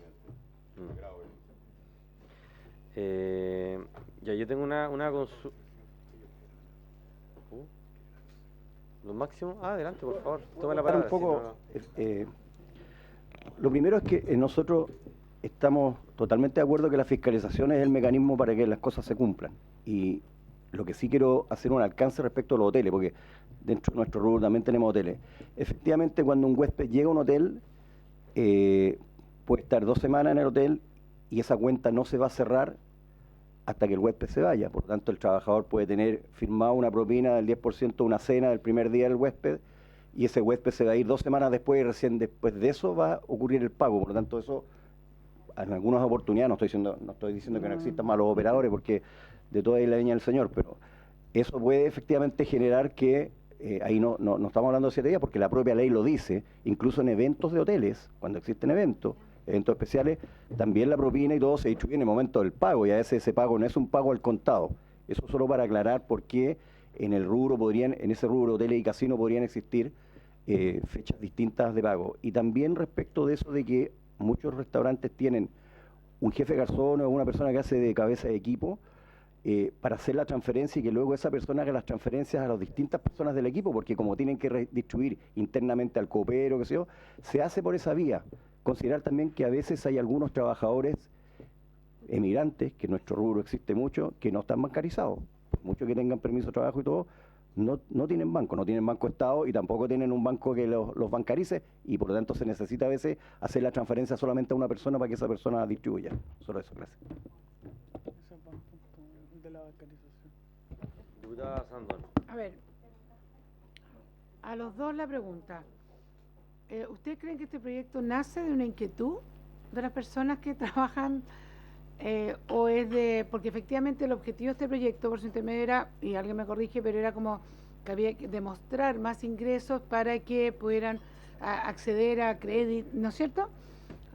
[SPEAKER 1] Ya, yo tengo una consulta. ¿Lo máximo? Adelante, por favor. Toma la palabra.
[SPEAKER 6] Un poco, lo primero es que nosotros estamos totalmente de acuerdo que la fiscalización es el mecanismo para que las cosas se cumplan. Y lo que sí quiero hacer un alcance respecto a los hoteles, porque dentro de nuestro rubro también tenemos hoteles. Efectivamente, cuando un huésped llega a un hotel, puede estar 2 semanas en el hotel y esa cuenta no se va a cerrar hasta que el huésped se vaya. Por lo tanto, el trabajador puede tener firmado una propina del 10%, una cena del primer día del huésped, y ese huésped se va a ir 2 semanas después y recién después de eso va a ocurrir el pago. Por lo tanto, eso en algunas oportunidades, no estoy diciendo que no existan malos operadores, porque de toda la leña del Señor, pero eso puede efectivamente generar que ahí no estamos hablando de 7 días, porque la propia ley lo dice, incluso en eventos de hoteles, cuando existen eventos especiales, también la propina y todo se distribuye en el momento del pago, y a veces ese pago no es un pago al contado. Eso solo para aclarar por qué en ese rubro hoteles y casinos podrían existir fechas distintas de pago. Y también respecto de eso de que muchos restaurantes tienen un jefe garzón o una persona que hace de cabeza de equipo para hacer la transferencia, y que luego esa persona haga las transferencias a las distintas personas del equipo, porque como tienen que redistribuir internamente al copero, se hace por esa vía. Considerar también que a veces hay algunos trabajadores emigrantes, que en nuestro rubro existe mucho, que no están bancarizados. Por mucho que tengan permiso de trabajo y todo, no tienen banco Estado, y tampoco tienen un banco que los bancarice, y por lo tanto se necesita a veces hacer la transferencia solamente a una persona para que esa persona distribuya. Solo eso, gracias.
[SPEAKER 8] De la bancarización.
[SPEAKER 1] Diputada Sandón.
[SPEAKER 4] A ver, a los dos la pregunta. ¿Ustedes creen que este proyecto nace de una inquietud de las personas que trabajan o es porque efectivamente el objetivo de este proyecto, por su intermedio, era, y alguien me corrige, pero era como que había que demostrar más ingresos para que pudieran acceder a crédito, ¿no es cierto?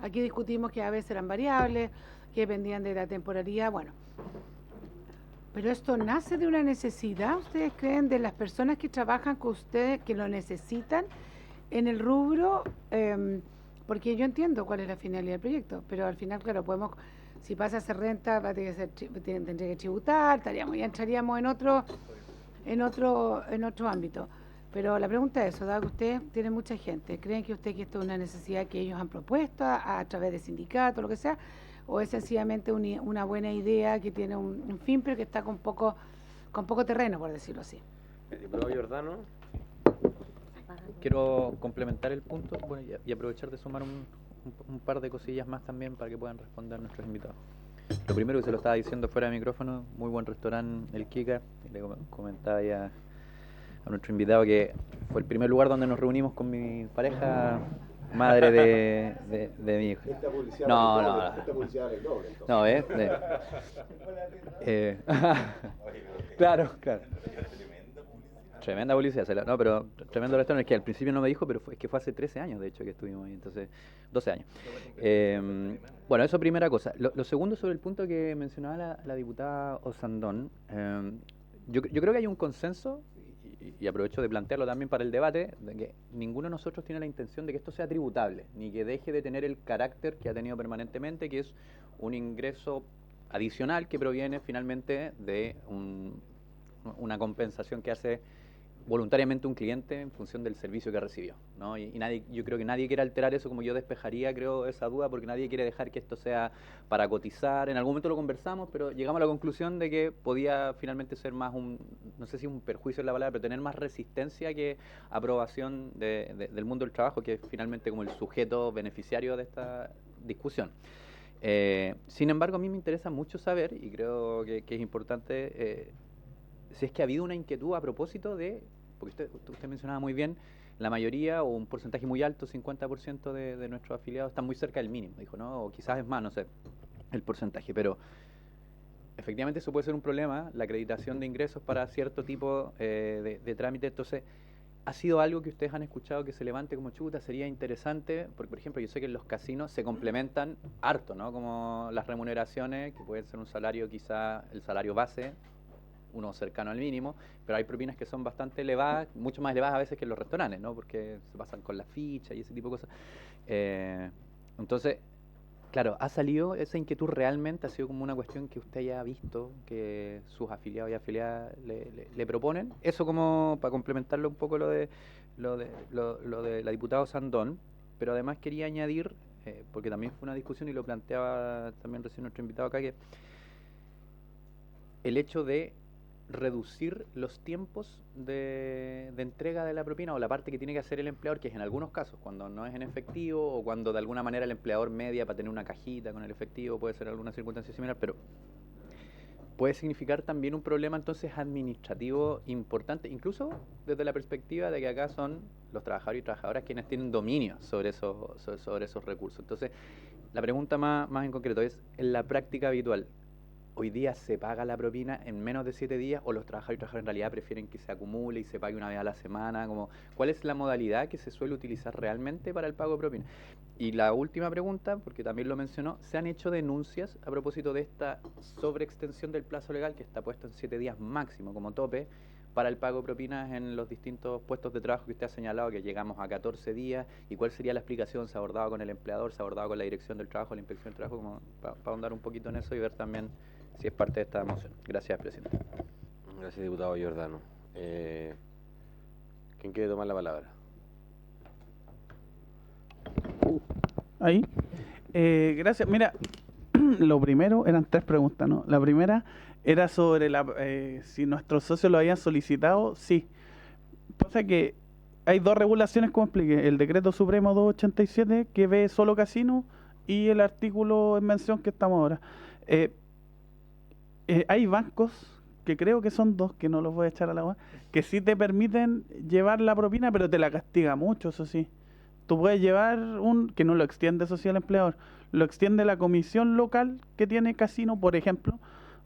[SPEAKER 4] Aquí discutimos que a veces eran variables, que dependían de la temporalidad, bueno. Pero esto nace de una necesidad, ¿ustedes creen, de las personas que trabajan con ustedes, que lo necesitan en el rubro? Porque yo entiendo cuál es la finalidad del proyecto, pero al final, claro, si pasa a ser renta, tendría que tributar, entraríamos en otro ámbito. Pero la pregunta es eso, dado que usted tiene mucha gente, ¿creen que usted que esto es una necesidad que ellos han propuesto a través de sindicatos, lo que sea, o es sencillamente una buena idea que tiene un fin, pero que está con poco terreno, por decirlo así?
[SPEAKER 1] ¿Diputado Giordano?
[SPEAKER 7] quiero complementar el punto, bueno, y aprovechar de sumar un par de cosillas más también para que puedan responder nuestros invitados. Lo primero, que se lo estaba diciendo fuera de micrófono, muy buen restaurante El Kika, y le comentaba ya a nuestro invitado que fue el primer lugar donde nos reunimos con mi pareja, madre de mi hijo. No, ¿ves? Claro. Tremenda publicidad, no, pero tremendo restaurante. Es que al principio no me dijo, pero es que fue hace 13 años, de hecho, que estuvimos ahí, entonces, 12 años. Bueno, eso primera cosa. Lo segundo, sobre el punto que mencionaba la diputada Osandón, yo creo que hay un consenso, y aprovecho de plantearlo también para el debate, de que ninguno de nosotros tiene la intención de que esto sea tributable, ni que deje de tener el carácter que ha tenido permanentemente, que es un ingreso adicional que proviene finalmente de una compensación que hace voluntariamente un cliente en función del servicio que recibió, ¿no? Y nadie, yo creo que nadie quiere alterar eso, como yo despejaría, creo, esa duda, porque nadie quiere dejar que esto sea para cotizar. En algún momento lo conversamos, pero llegamos a la conclusión de que podía finalmente ser más no sé si un perjuicio es la palabra, pero tener más resistencia que aprobación del mundo del trabajo, que es finalmente como el sujeto beneficiario de esta discusión. Sin embargo, a mí me interesa mucho saber, y creo que es importante, si es que ha habido una inquietud a propósito de, porque usted mencionaba muy bien, la mayoría o un porcentaje muy alto, 50% de nuestros afiliados están muy cerca del mínimo, dijo, ¿no? O quizás es más, no sé, el porcentaje, pero efectivamente eso puede ser un problema, la acreditación de ingresos para cierto tipo de trámite. Entonces, ¿ha sido algo que ustedes han escuchado que se levante como chuta? Sería interesante, porque por ejemplo yo sé que en los casinos se complementan harto, ¿no? Como las remuneraciones, que pueden ser un salario, quizá el salario base, uno cercano al mínimo, pero hay propinas que son bastante elevadas, mucho más elevadas a veces que en los restaurantes, ¿no? Porque se pasan con la ficha y ese tipo de cosas. Entonces, claro, ¿ha salido esa inquietud realmente? ¿Ha sido como una cuestión que usted haya visto que sus afiliados y afiliadas le proponen? Eso como para complementarlo un poco lo de la diputada Sandón, pero además quería añadir, porque también fue una discusión y lo planteaba también recién nuestro invitado acá, que el hecho de reducir los tiempos de entrega de la propina o la parte que tiene que hacer el empleador, que es en algunos casos cuando no es en efectivo o cuando de alguna manera el empleador media para tener una cajita con el efectivo, puede ser alguna circunstancia similar, pero puede significar también un problema entonces administrativo importante, incluso desde la perspectiva de que acá son los trabajadores y trabajadoras quienes tienen dominio sobre esos recursos. Entonces, la pregunta más en concreto es, en la práctica habitual, ¿hoy día se paga la propina en menos de 7 días o los trabajadores y trabajadoras en realidad prefieren que se acumule y se pague una vez a la semana? ¿Cuál es la modalidad que se suele utilizar realmente para el pago de propina? Y la última pregunta, porque también lo mencionó, ¿se han hecho denuncias a propósito de esta sobreextensión del plazo legal que está puesto en 7 días máximo como tope para el pago de propinas en los distintos puestos de trabajo que usted ha señalado, que llegamos a 14 días? ¿Y cuál sería la explicación? ¿Se ha abordado con el empleador? ¿Se ha abordado con la dirección del trabajo, la inspección del trabajo? Como para ahondar un poquito en eso y ver también si es parte de esta moción. Gracias, presidente.
[SPEAKER 1] Gracias, diputado Giordano. ¿Quién quiere tomar la palabra?
[SPEAKER 8] Ahí. Gracias. Mira, lo primero eran 3 preguntas, ¿no? La primera era sobre si nuestros socios lo habían solicitado. Sí. Pasa que hay 2 regulaciones, como expliqué. El Decreto Supremo 287, que ve solo casino, y el artículo en mención que estamos ahora. Hay bancos, que creo que son 2, que no los voy a echar al agua, que sí te permiten llevar la propina, pero te la castiga mucho, eso sí. Tú puedes llevar que no lo extiende, eso sí, el empleador, lo extiende la comisión local que tiene casino, por ejemplo,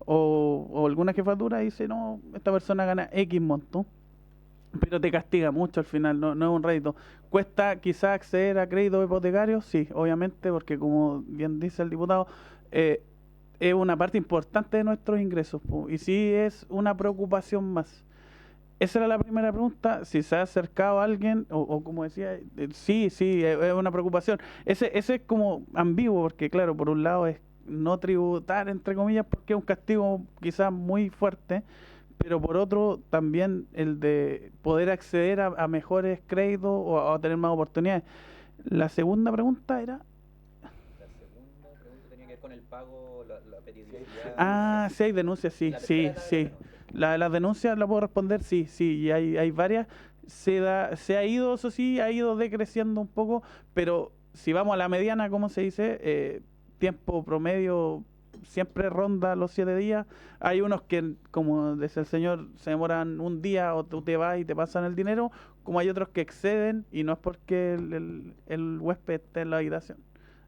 [SPEAKER 8] o alguna jefatura dice, no, esta persona gana X monto, pero te castiga mucho al final, no es un rédito. ¿Cuesta quizás acceder a crédito hipotecario? Sí, obviamente, porque como bien dice el diputado, es una parte importante de nuestros ingresos, y sí es una preocupación más. Esa era la primera pregunta, si se ha acercado a alguien, o como decía, sí, es una preocupación. Ese es como ambiguo, porque claro, por un lado es no tributar, entre comillas, porque es un castigo quizás muy fuerte, pero por otro también el de poder acceder a mejores créditos o a tener más oportunidades. La segunda pregunta era...
[SPEAKER 7] La segunda pregunta tenía que ver con el pago, la periodicidad.
[SPEAKER 8] Ah, sí hay denuncias, sí. Las denuncias las puedo responder, sí, y hay varias. se ha ido, eso sí, ha ido decreciendo un poco, pero si vamos a la mediana, ¿cómo se dice? Tiempo promedio siempre ronda los 7 días. Hay unos que, como dice el señor, se demoran un día o tú te vas y te pasan el dinero, como hay otros que exceden y no es porque el huésped esté en la habitación.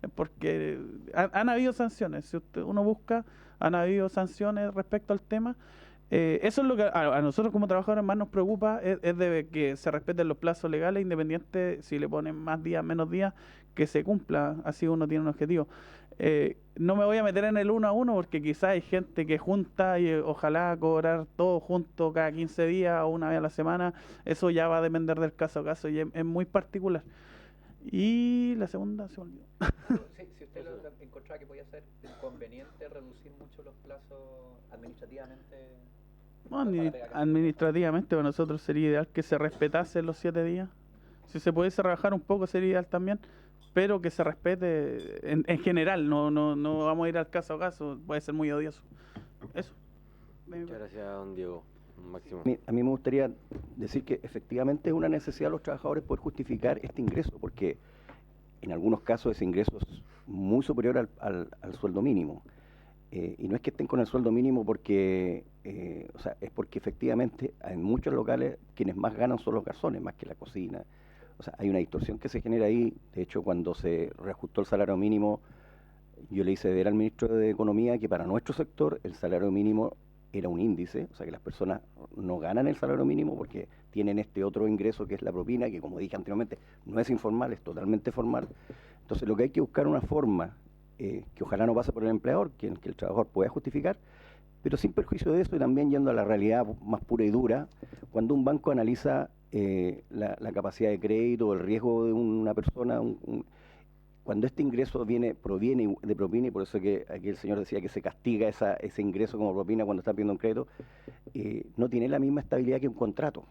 [SPEAKER 8] Es porque han habido sanciones. Si uno busca, han habido sanciones respecto al tema. Eso es lo que a nosotros como trabajadores más nos preocupa, es de que se respeten los plazos legales, independiente si le ponen más días, menos días, que se cumpla, así uno tiene un objetivo. No me voy a meter en el uno a uno porque quizás hay gente que junta y ojalá cobrar todo junto cada 15 días o una vez a la semana, eso ya va a depender del caso a caso y es muy particular. Y la segunda se me olvidó.
[SPEAKER 7] Si usted encontraba que podía ser conveniente reducir mucho los plazos administrativamente.
[SPEAKER 8] No, administrativamente para nosotros sería ideal que se respetase los 7 días. Si se pudiese rebajar un poco sería ideal también, pero que se respete en general, no vamos a ir al caso a caso, puede ser muy odioso. Eso.
[SPEAKER 1] Muchas gracias, don Diego. Máximo.
[SPEAKER 6] A mí me gustaría decir que efectivamente es una necesidad de los trabajadores poder justificar este ingreso, porque en algunos casos ese ingreso es muy superior al sueldo mínimo. Y no es que estén con el sueldo mínimo porque, o sea, es porque efectivamente en muchos locales quienes más ganan son los garzones, más que la cocina. O sea, hay una distorsión que se genera ahí. De hecho, cuando se reajustó el salario mínimo, yo le hice ver al ministro de Economía que para nuestro sector el salario mínimo era un índice, o sea que las personas no ganan el salario mínimo porque tienen este otro ingreso que es la propina, que como dije anteriormente, no es informal, es totalmente formal. Entonces lo que hay que buscar una forma, que ojalá no pase por el empleador, que el trabajador pueda justificar, pero sin perjuicio de eso y también yendo a la realidad más pura y dura, cuando un banco analiza la capacidad de crédito o el riesgo de una persona, cuando este ingreso proviene de propina, y por eso que aquí el señor decía que se castiga ese ingreso como propina cuando está pidiendo un crédito, no tiene la misma estabilidad que un contrato.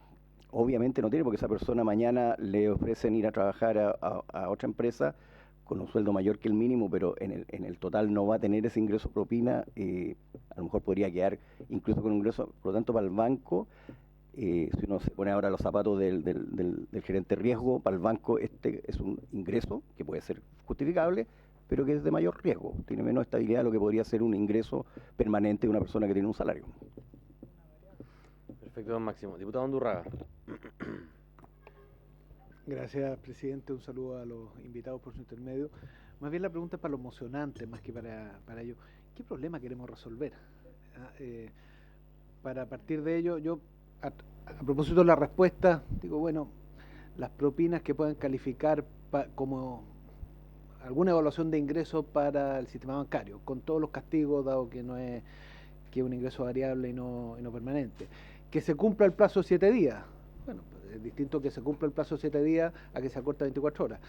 [SPEAKER 6] Obviamente no tiene, porque esa persona mañana le ofrecen ir a trabajar a otra empresa con un sueldo mayor que el mínimo, pero en el total no va a tener ese ingreso propina, a lo mejor podría quedar incluso con un ingreso, por lo tanto para el banco, si uno se pone ahora los zapatos del gerente de riesgo, para el banco este es un ingreso que puede ser justificable, pero que es de mayor riesgo, tiene menos estabilidad de lo que podría ser un ingreso permanente de una persona que tiene un salario.
[SPEAKER 1] Perfecto, don Máximo. Diputado Undurraga.
[SPEAKER 5] Gracias, presidente. Un saludo a los invitados por su intermedio. Más bien la pregunta es para los mocionantes, más que para ellos. ¿Qué problema queremos resolver? Para partir de ello, yo, a propósito de la respuesta, digo, bueno, las propinas que puedan calificar como alguna evaluación de ingresos para el sistema bancario, con todos los castigos, dado que no es que es un ingreso variable y no permanente. Que se cumpla el plazo de 7 días. Bueno, es distinto que se cumpla el plazo de 7 días a que se acorta 24 horas,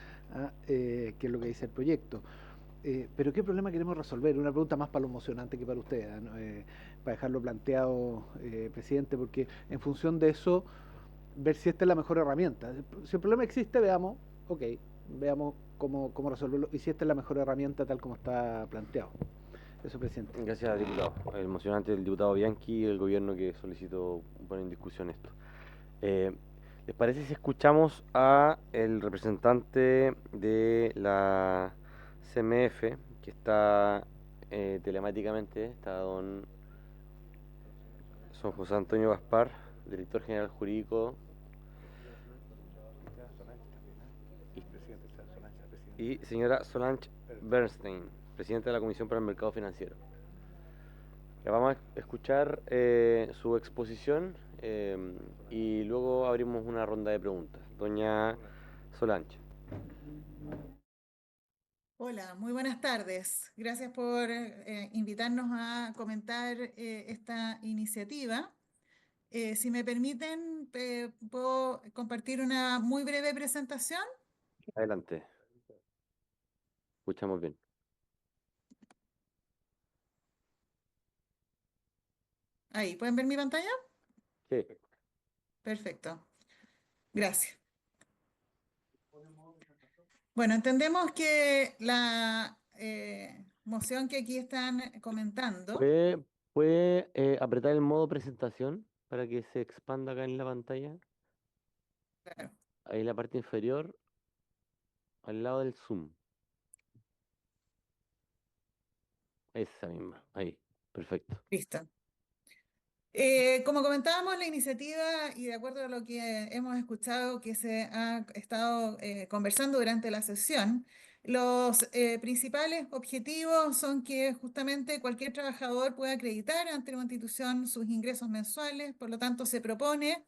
[SPEAKER 5] que es lo que dice el proyecto. Pero ¿qué problema queremos resolver? Una pregunta más para los mocionantes que para ustedes, ¿no? Para dejarlo planteado, presidente, porque en función de eso, ver si esta es la mejor herramienta. Si el problema existe, veamos, ok, veamos cómo resolverlo y si esta es la mejor herramienta tal como está planteado. Eso, presidente.
[SPEAKER 1] Gracias, diputado. El mocionante del diputado Bianchi y el gobierno que solicitó poner en discusión esto. ¿Les parece si escuchamos a el representante de la CMF, que está telemáticamente, está don José Antonio Gaspar, director general jurídico, y señora Solange Bernstein, presidenta de la Comisión para el Mercado Financiero. Ya vamos a escuchar su exposición y luego abrimos una ronda de preguntas. Doña Solange.
[SPEAKER 9] Hola, muy buenas tardes. Gracias por invitarnos a comentar esta iniciativa. Si me permiten, ¿puedo compartir una muy breve presentación?
[SPEAKER 1] Adelante. Escuchamos bien.
[SPEAKER 9] Ahí, ¿pueden ver mi pantalla?
[SPEAKER 1] Sí.
[SPEAKER 9] Perfecto. Gracias. Bueno, entendemos que la moción que aquí están comentando.
[SPEAKER 1] ¿Puede apretar el modo presentación para que se expanda acá en la pantalla?
[SPEAKER 9] Claro,
[SPEAKER 1] Ahí en la parte inferior, al lado del Zoom. Esa misma, ahí, perfecto.
[SPEAKER 9] listo. Como comentábamos, la iniciativa, y de acuerdo a lo que hemos escuchado que se ha estado conversando durante la sesión, los principales objetivos son que justamente cualquier trabajador pueda acreditar ante una institución sus ingresos mensuales. Por lo tanto, se propone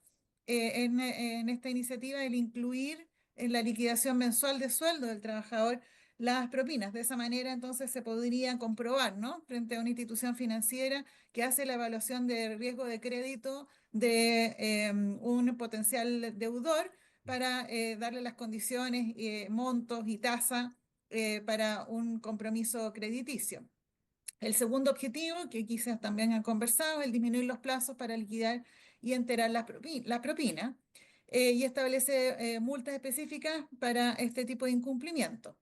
[SPEAKER 9] en esta iniciativa el incluir en la liquidación mensual de sueldo del trabajador las propinas. De esa manera, entonces, se podría comprobar, ¿no?, frente a una institución financiera que hace la evaluación de riesgo de crédito de un potencial deudor para darle las condiciones, montos y tasa para un compromiso crediticio. El segundo objetivo, que quizás también han conversado, es el disminuir los plazos para liquidar y enterar la propina, y establece multas específicas para este tipo de incumplimiento.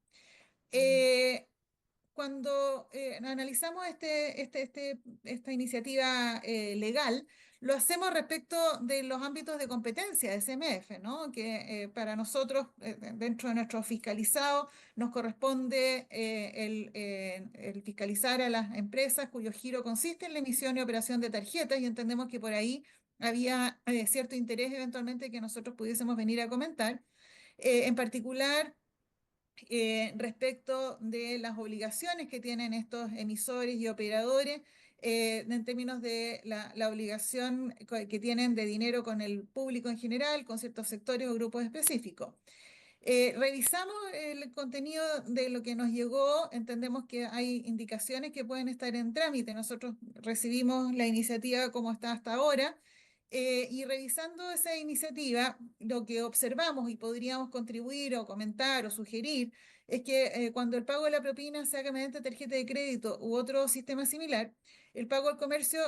[SPEAKER 9] Cuando analizamos esta iniciativa legal, lo hacemos respecto de los ámbitos de competencia de CMF, ¿no? Que para nosotros, dentro de nuestro fiscalizado, nos corresponde el fiscalizar a las empresas cuyo giro consiste en la emisión y operación de tarjetas, y entendemos que por ahí había cierto interés eventualmente que nosotros pudiésemos venir a comentar. En particular, respecto de las obligaciones que tienen estos emisores y operadores en términos de la obligación que tienen de dinero con el público en general, con ciertos sectores o grupos específicos. Revisamos el contenido de lo que nos llegó, entendemos que hay indicaciones que pueden estar en trámite. Nosotros recibimos la iniciativa como está hasta ahora, y revisando esa iniciativa, lo que observamos y podríamos contribuir o comentar o sugerir es que cuando el pago de la propina se haga mediante tarjeta de crédito u otro sistema similar, el pago al comercio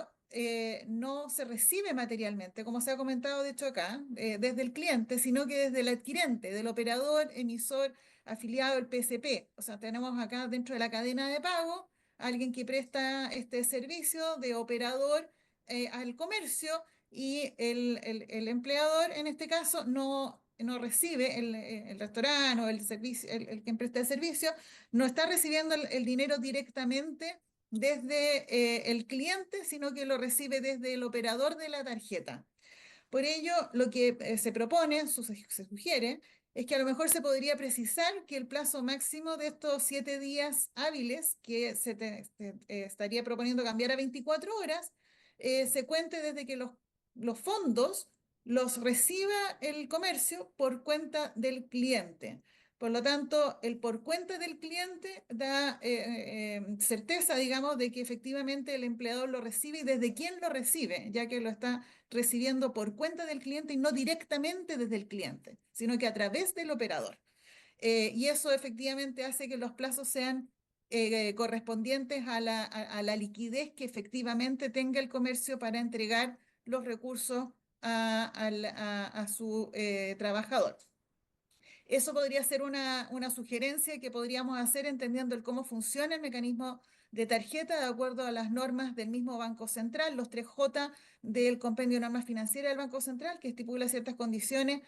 [SPEAKER 9] no se recibe materialmente, como se ha comentado de hecho acá, desde el cliente, sino que desde el adquirente, del operador, emisor, afiliado al PSP. O sea, tenemos acá dentro de la cadena de pago alguien que presta este servicio de operador al comercio, y el empleador en este caso no recibe, el restaurante o el servicio, el que presta el servicio, no está recibiendo el dinero directamente desde el cliente, sino que lo recibe desde el operador de la tarjeta. Por ello, lo que se propone, se sugiere, es que a lo mejor se podría precisar que el plazo máximo de estos 7 días hábiles, que estaría proponiendo cambiar a 24 horas, se cuente desde que los fondos los reciba el comercio por cuenta del cliente. Por lo tanto, el por cuenta del cliente da certeza, digamos, de que efectivamente el empleador lo recibe y desde quién lo recibe, ya que lo está recibiendo por cuenta del cliente y no directamente desde el cliente, sino que a través del operador. Y eso efectivamente hace que los plazos sean correspondientes a la liquidez que efectivamente tenga el comercio para entregar los recursos a su trabajador. Eso podría ser una sugerencia que podríamos hacer entendiendo el cómo funciona el mecanismo de tarjeta de acuerdo a las normas del mismo Banco Central, los 3J del Compendio de Normas Financieras del Banco Central, que estipula ciertas condiciones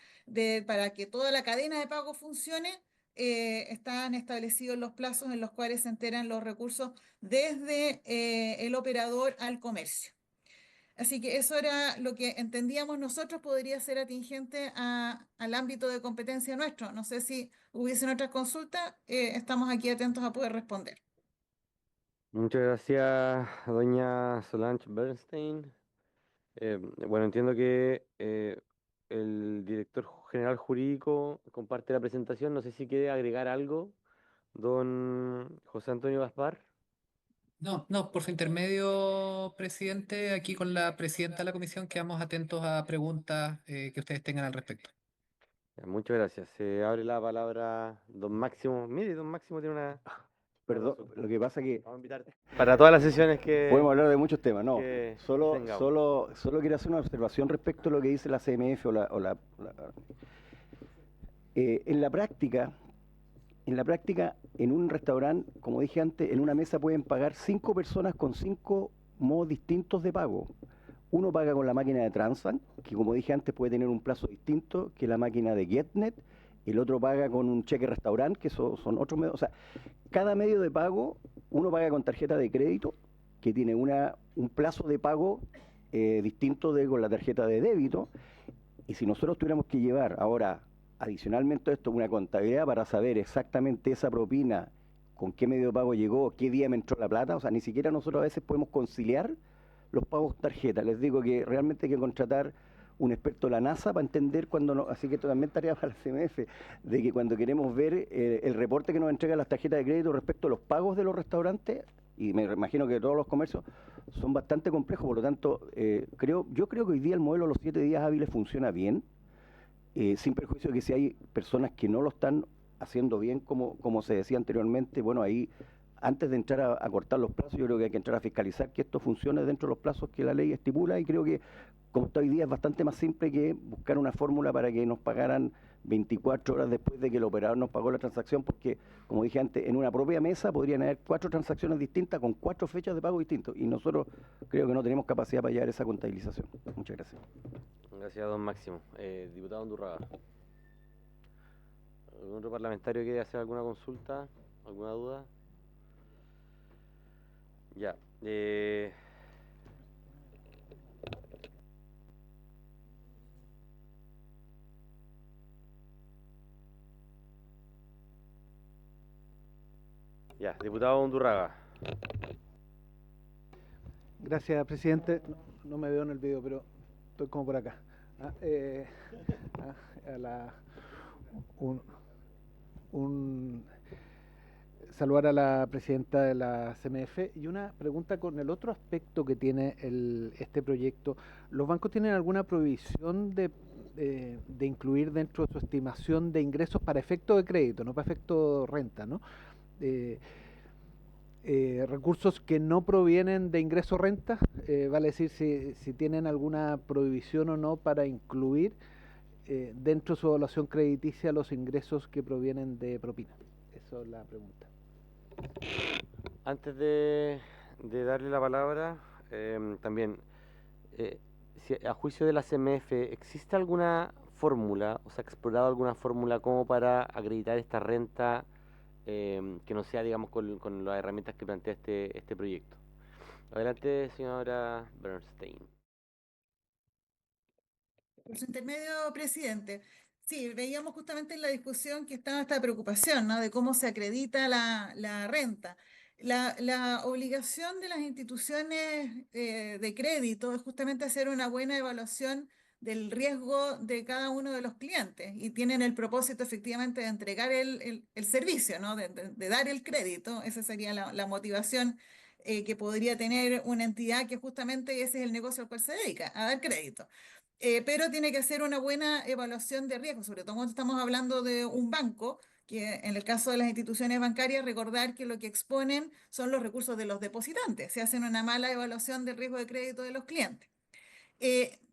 [SPEAKER 9] para que toda la cadena de pago funcione. Están establecidos los plazos en los cuales se enteran los recursos desde el operador al comercio. Así que eso era lo que entendíamos nosotros podría ser atingente al ámbito de competencia nuestro. No sé si hubiesen otras consultas, estamos aquí atentos a poder responder.
[SPEAKER 1] Muchas gracias, doña Solange Bernstein. Bueno, entiendo que el director general jurídico comparte la presentación. No sé si quiere agregar algo, don José Antonio Gaspar.
[SPEAKER 10] No, no, por su intermedio, presidente, aquí con la presidenta de la comisión quedamos atentos a preguntas que ustedes tengan al respecto.
[SPEAKER 1] Ya, muchas gracias. Se abre la palabra don Máximo. Mire, don Máximo tiene una...
[SPEAKER 6] Perdón, lo que pasa que
[SPEAKER 1] Vamos a invitar para todas las sesiones que...
[SPEAKER 6] podemos hablar de muchos temas, no.
[SPEAKER 1] que
[SPEAKER 6] Solo
[SPEAKER 1] tengamos.
[SPEAKER 6] quiero hacer una observación respecto a lo que dice la CMF en la práctica, en un restaurante, como dije antes, en una mesa pueden pagar 5 personas con 5 modos distintos de pago. Uno paga con la máquina de Transbank, que como dije antes puede tener un plazo distinto que la máquina de Getnet. El otro paga con un cheque restaurante, que son otros medios. O sea, cada medio de pago, uno paga con tarjeta de crédito, que tiene un plazo de pago distinto de con la tarjeta de débito. Y si nosotros tuviéramos que llevar ahora, adicionalmente a esto, una contabilidad para saber exactamente esa propina, con qué medio de pago llegó, qué día me entró la plata, o sea, ni siquiera nosotros a veces podemos conciliar los pagos tarjeta. Les digo que realmente hay que contratar un experto de la NASA para entender cuando no, así que esto también tarea para la CMF, de que cuando queremos ver el reporte que nos entregan las tarjetas de crédito respecto a los pagos de los restaurantes, y me imagino que todos los comercios son bastante complejos, por lo tanto, yo creo que hoy día el modelo de los 7 días hábiles funciona bien, sin perjuicio de que si hay personas que no lo están haciendo bien, como se decía anteriormente, bueno, ahí antes de entrar a cortar los plazos, yo creo que hay que entrar a fiscalizar que esto funcione dentro de los plazos que la ley estipula, y creo que como está hoy día es bastante más simple que buscar una fórmula para que nos pagaran 24 horas después de que el operador nos pagó la transacción, porque, como dije antes, en una propia mesa podrían haber 4 transacciones distintas con 4 fechas de pago distintos, y nosotros creo que no tenemos capacidad para llevar esa contabilización. Muchas gracias.
[SPEAKER 1] Gracias, don Máximo. Diputado Undurraga. ¿Algún otro parlamentario quiere hacer alguna consulta? ¿Alguna duda? Ya. Ya, diputado Undurraga.
[SPEAKER 5] Gracias, presidente. No me veo en el video, pero estoy como por acá. Saludar a la presidenta de la CMF y una pregunta con el otro aspecto que tiene este proyecto. ¿Los bancos tienen alguna prohibición de incluir dentro de su estimación de ingresos para efecto de crédito, no para efecto renta, ¿no? Recursos que no provienen de ingreso renta, vale decir si tienen alguna prohibición o no para incluir dentro de su evaluación crediticia los ingresos que provienen de propina. Esa es la pregunta.
[SPEAKER 1] Antes de darle la palabra, también, si a juicio de la CMF, ¿existe alguna fórmula, o sea, explorado alguna fórmula como para acreditar esta renta que no sea, digamos, con las herramientas que plantea este proyecto? Adelante, señora Bernstein.
[SPEAKER 9] Por su intermedio, presidente. Sí, veíamos justamente en la discusión que estaba esta preocupación, ¿no? De cómo se acredita la renta. La obligación de las instituciones de crédito es justamente hacer una buena evaluación del riesgo de cada uno de los clientes y tienen el propósito efectivamente de entregar el servicio, ¿no? De dar el crédito. Esa sería la motivación que podría tener una entidad que justamente ese es el negocio al cual se dedica, a dar crédito. Pero tiene que hacer una buena evaluación de riesgo, sobre todo cuando estamos hablando de un banco, que en el caso de las instituciones bancarias, recordar que lo que exponen son los recursos de los depositantes. Se hace una mala evaluación del riesgo de crédito de los clientes.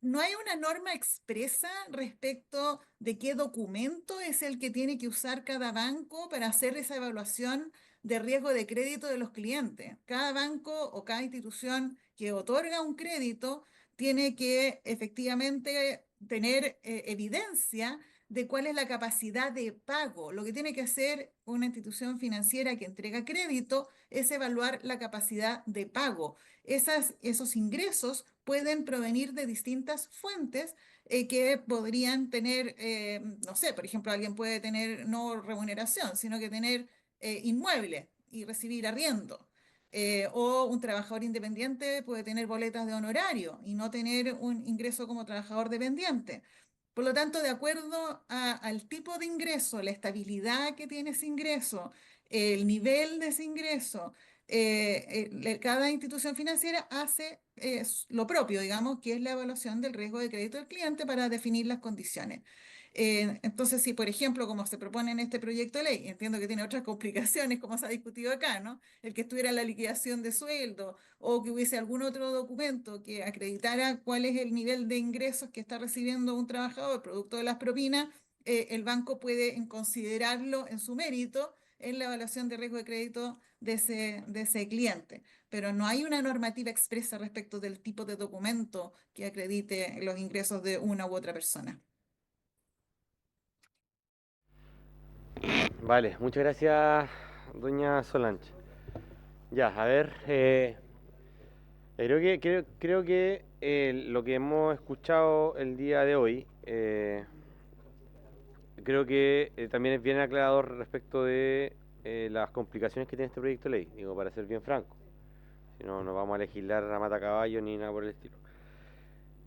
[SPEAKER 9] No hay una norma expresa respecto de qué documento es el que tiene que usar cada banco para hacer esa evaluación de riesgo de crédito de los clientes. Cada banco o cada institución que otorga un crédito tiene que efectivamente tener evidencia de cuál es la capacidad de pago. Lo que tiene que hacer una institución financiera que entrega crédito es evaluar la capacidad de pago. Esos ingresos pueden provenir de distintas fuentes que podrían tener, no sé, por ejemplo, alguien puede tener no remuneración, sino que tener inmueble y recibir arriendo. O un trabajador independiente puede tener boletas de honorario y no tener un ingreso como trabajador dependiente. Por lo tanto, de acuerdo al tipo de ingreso, la estabilidad que tiene ese ingreso, el nivel de ese ingreso, cada institución financiera hace lo propio, digamos, que es la evaluación del riesgo de crédito del cliente para definir las condiciones. Entonces, si por ejemplo, como se propone en este proyecto de ley, entiendo que tiene otras complicaciones, como se ha discutido acá, ¿no? El que estuviera la liquidación de sueldo o que hubiese algún otro documento que acreditara cuál es el nivel de ingresos que está recibiendo un trabajador producto de las propinas, el banco puede considerarlo en su mérito en la evaluación de riesgo de crédito de ese cliente, pero no hay una normativa expresa respecto del tipo de documento que acredite los ingresos de una u otra persona.
[SPEAKER 1] Vale, muchas gracias, doña Solange. Ya, a ver, creo que lo que hemos escuchado el día de hoy, creo que también es bien aclarador respecto de las complicaciones que tiene este proyecto de ley, digo, para ser bien franco. Si no, no vamos a legislar a matacaballo ni nada por el estilo.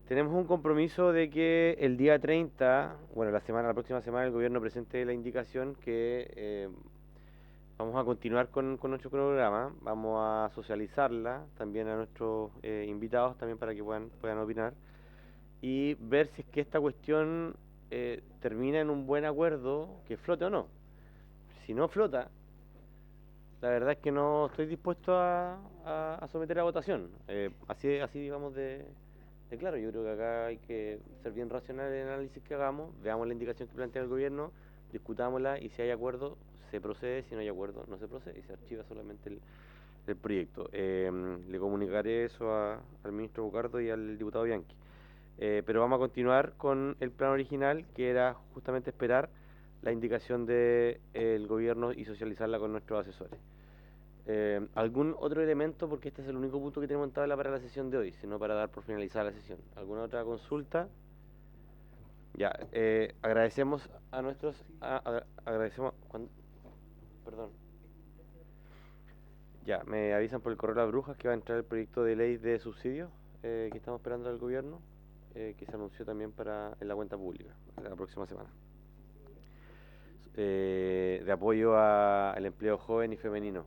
[SPEAKER 1] Tenemos un compromiso de que el día 30, bueno, la próxima semana, el gobierno presente la indicación que vamos a continuar con nuestro programa, vamos a socializarla también a nuestros invitados, también para que puedan opinar, y ver si es que esta cuestión termina en un buen acuerdo, que flote o no. Si no flota, la verdad es que no estoy dispuesto a someter a votación. Así digamos de claro, yo creo que acá hay que ser bien racional en el análisis que hagamos, veamos la indicación que plantea el gobierno, discutámosla y si hay acuerdo se procede, si no hay acuerdo no se procede y se archiva solamente el proyecto. Le comunicaré eso al ministro Bocardo y al diputado Bianchi. Pero vamos a continuar con el plan original, que era justamente esperar la indicación del gobierno y socializarla con nuestros asesores. ¿Algún otro elemento? Porque este es el único punto que tenemos en tabla para la sesión de hoy, sino para dar por finalizada la sesión. ¿Alguna otra consulta? Ya, agradecemos a nuestros... agradecemos... Perdón. Ya, me avisan por el correo de las brujas que va a entrar el proyecto de ley de subsidios que estamos esperando del gobierno, que se anunció también en la cuenta pública la próxima semana. De apoyo al empleo joven y femenino.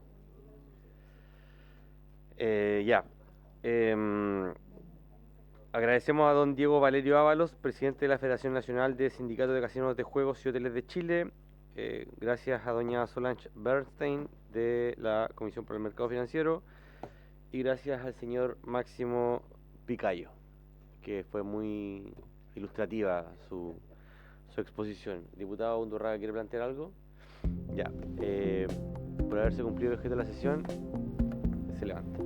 [SPEAKER 1] Agradecemos a don Diego Valerio Ábalos, presidente de la Federación Nacional de Sindicatos de Casinos de Juegos y Hoteles de Chile. Gracias a doña Solange Bernstein de la Comisión por el Mercado Financiero. Y gracias al señor Máximo Picayo, que fue muy ilustrativa su exposición. Diputado Undurraga, ¿quiere plantear algo? Ya. Por haberse cumplido el objeto de la sesión, se levanta.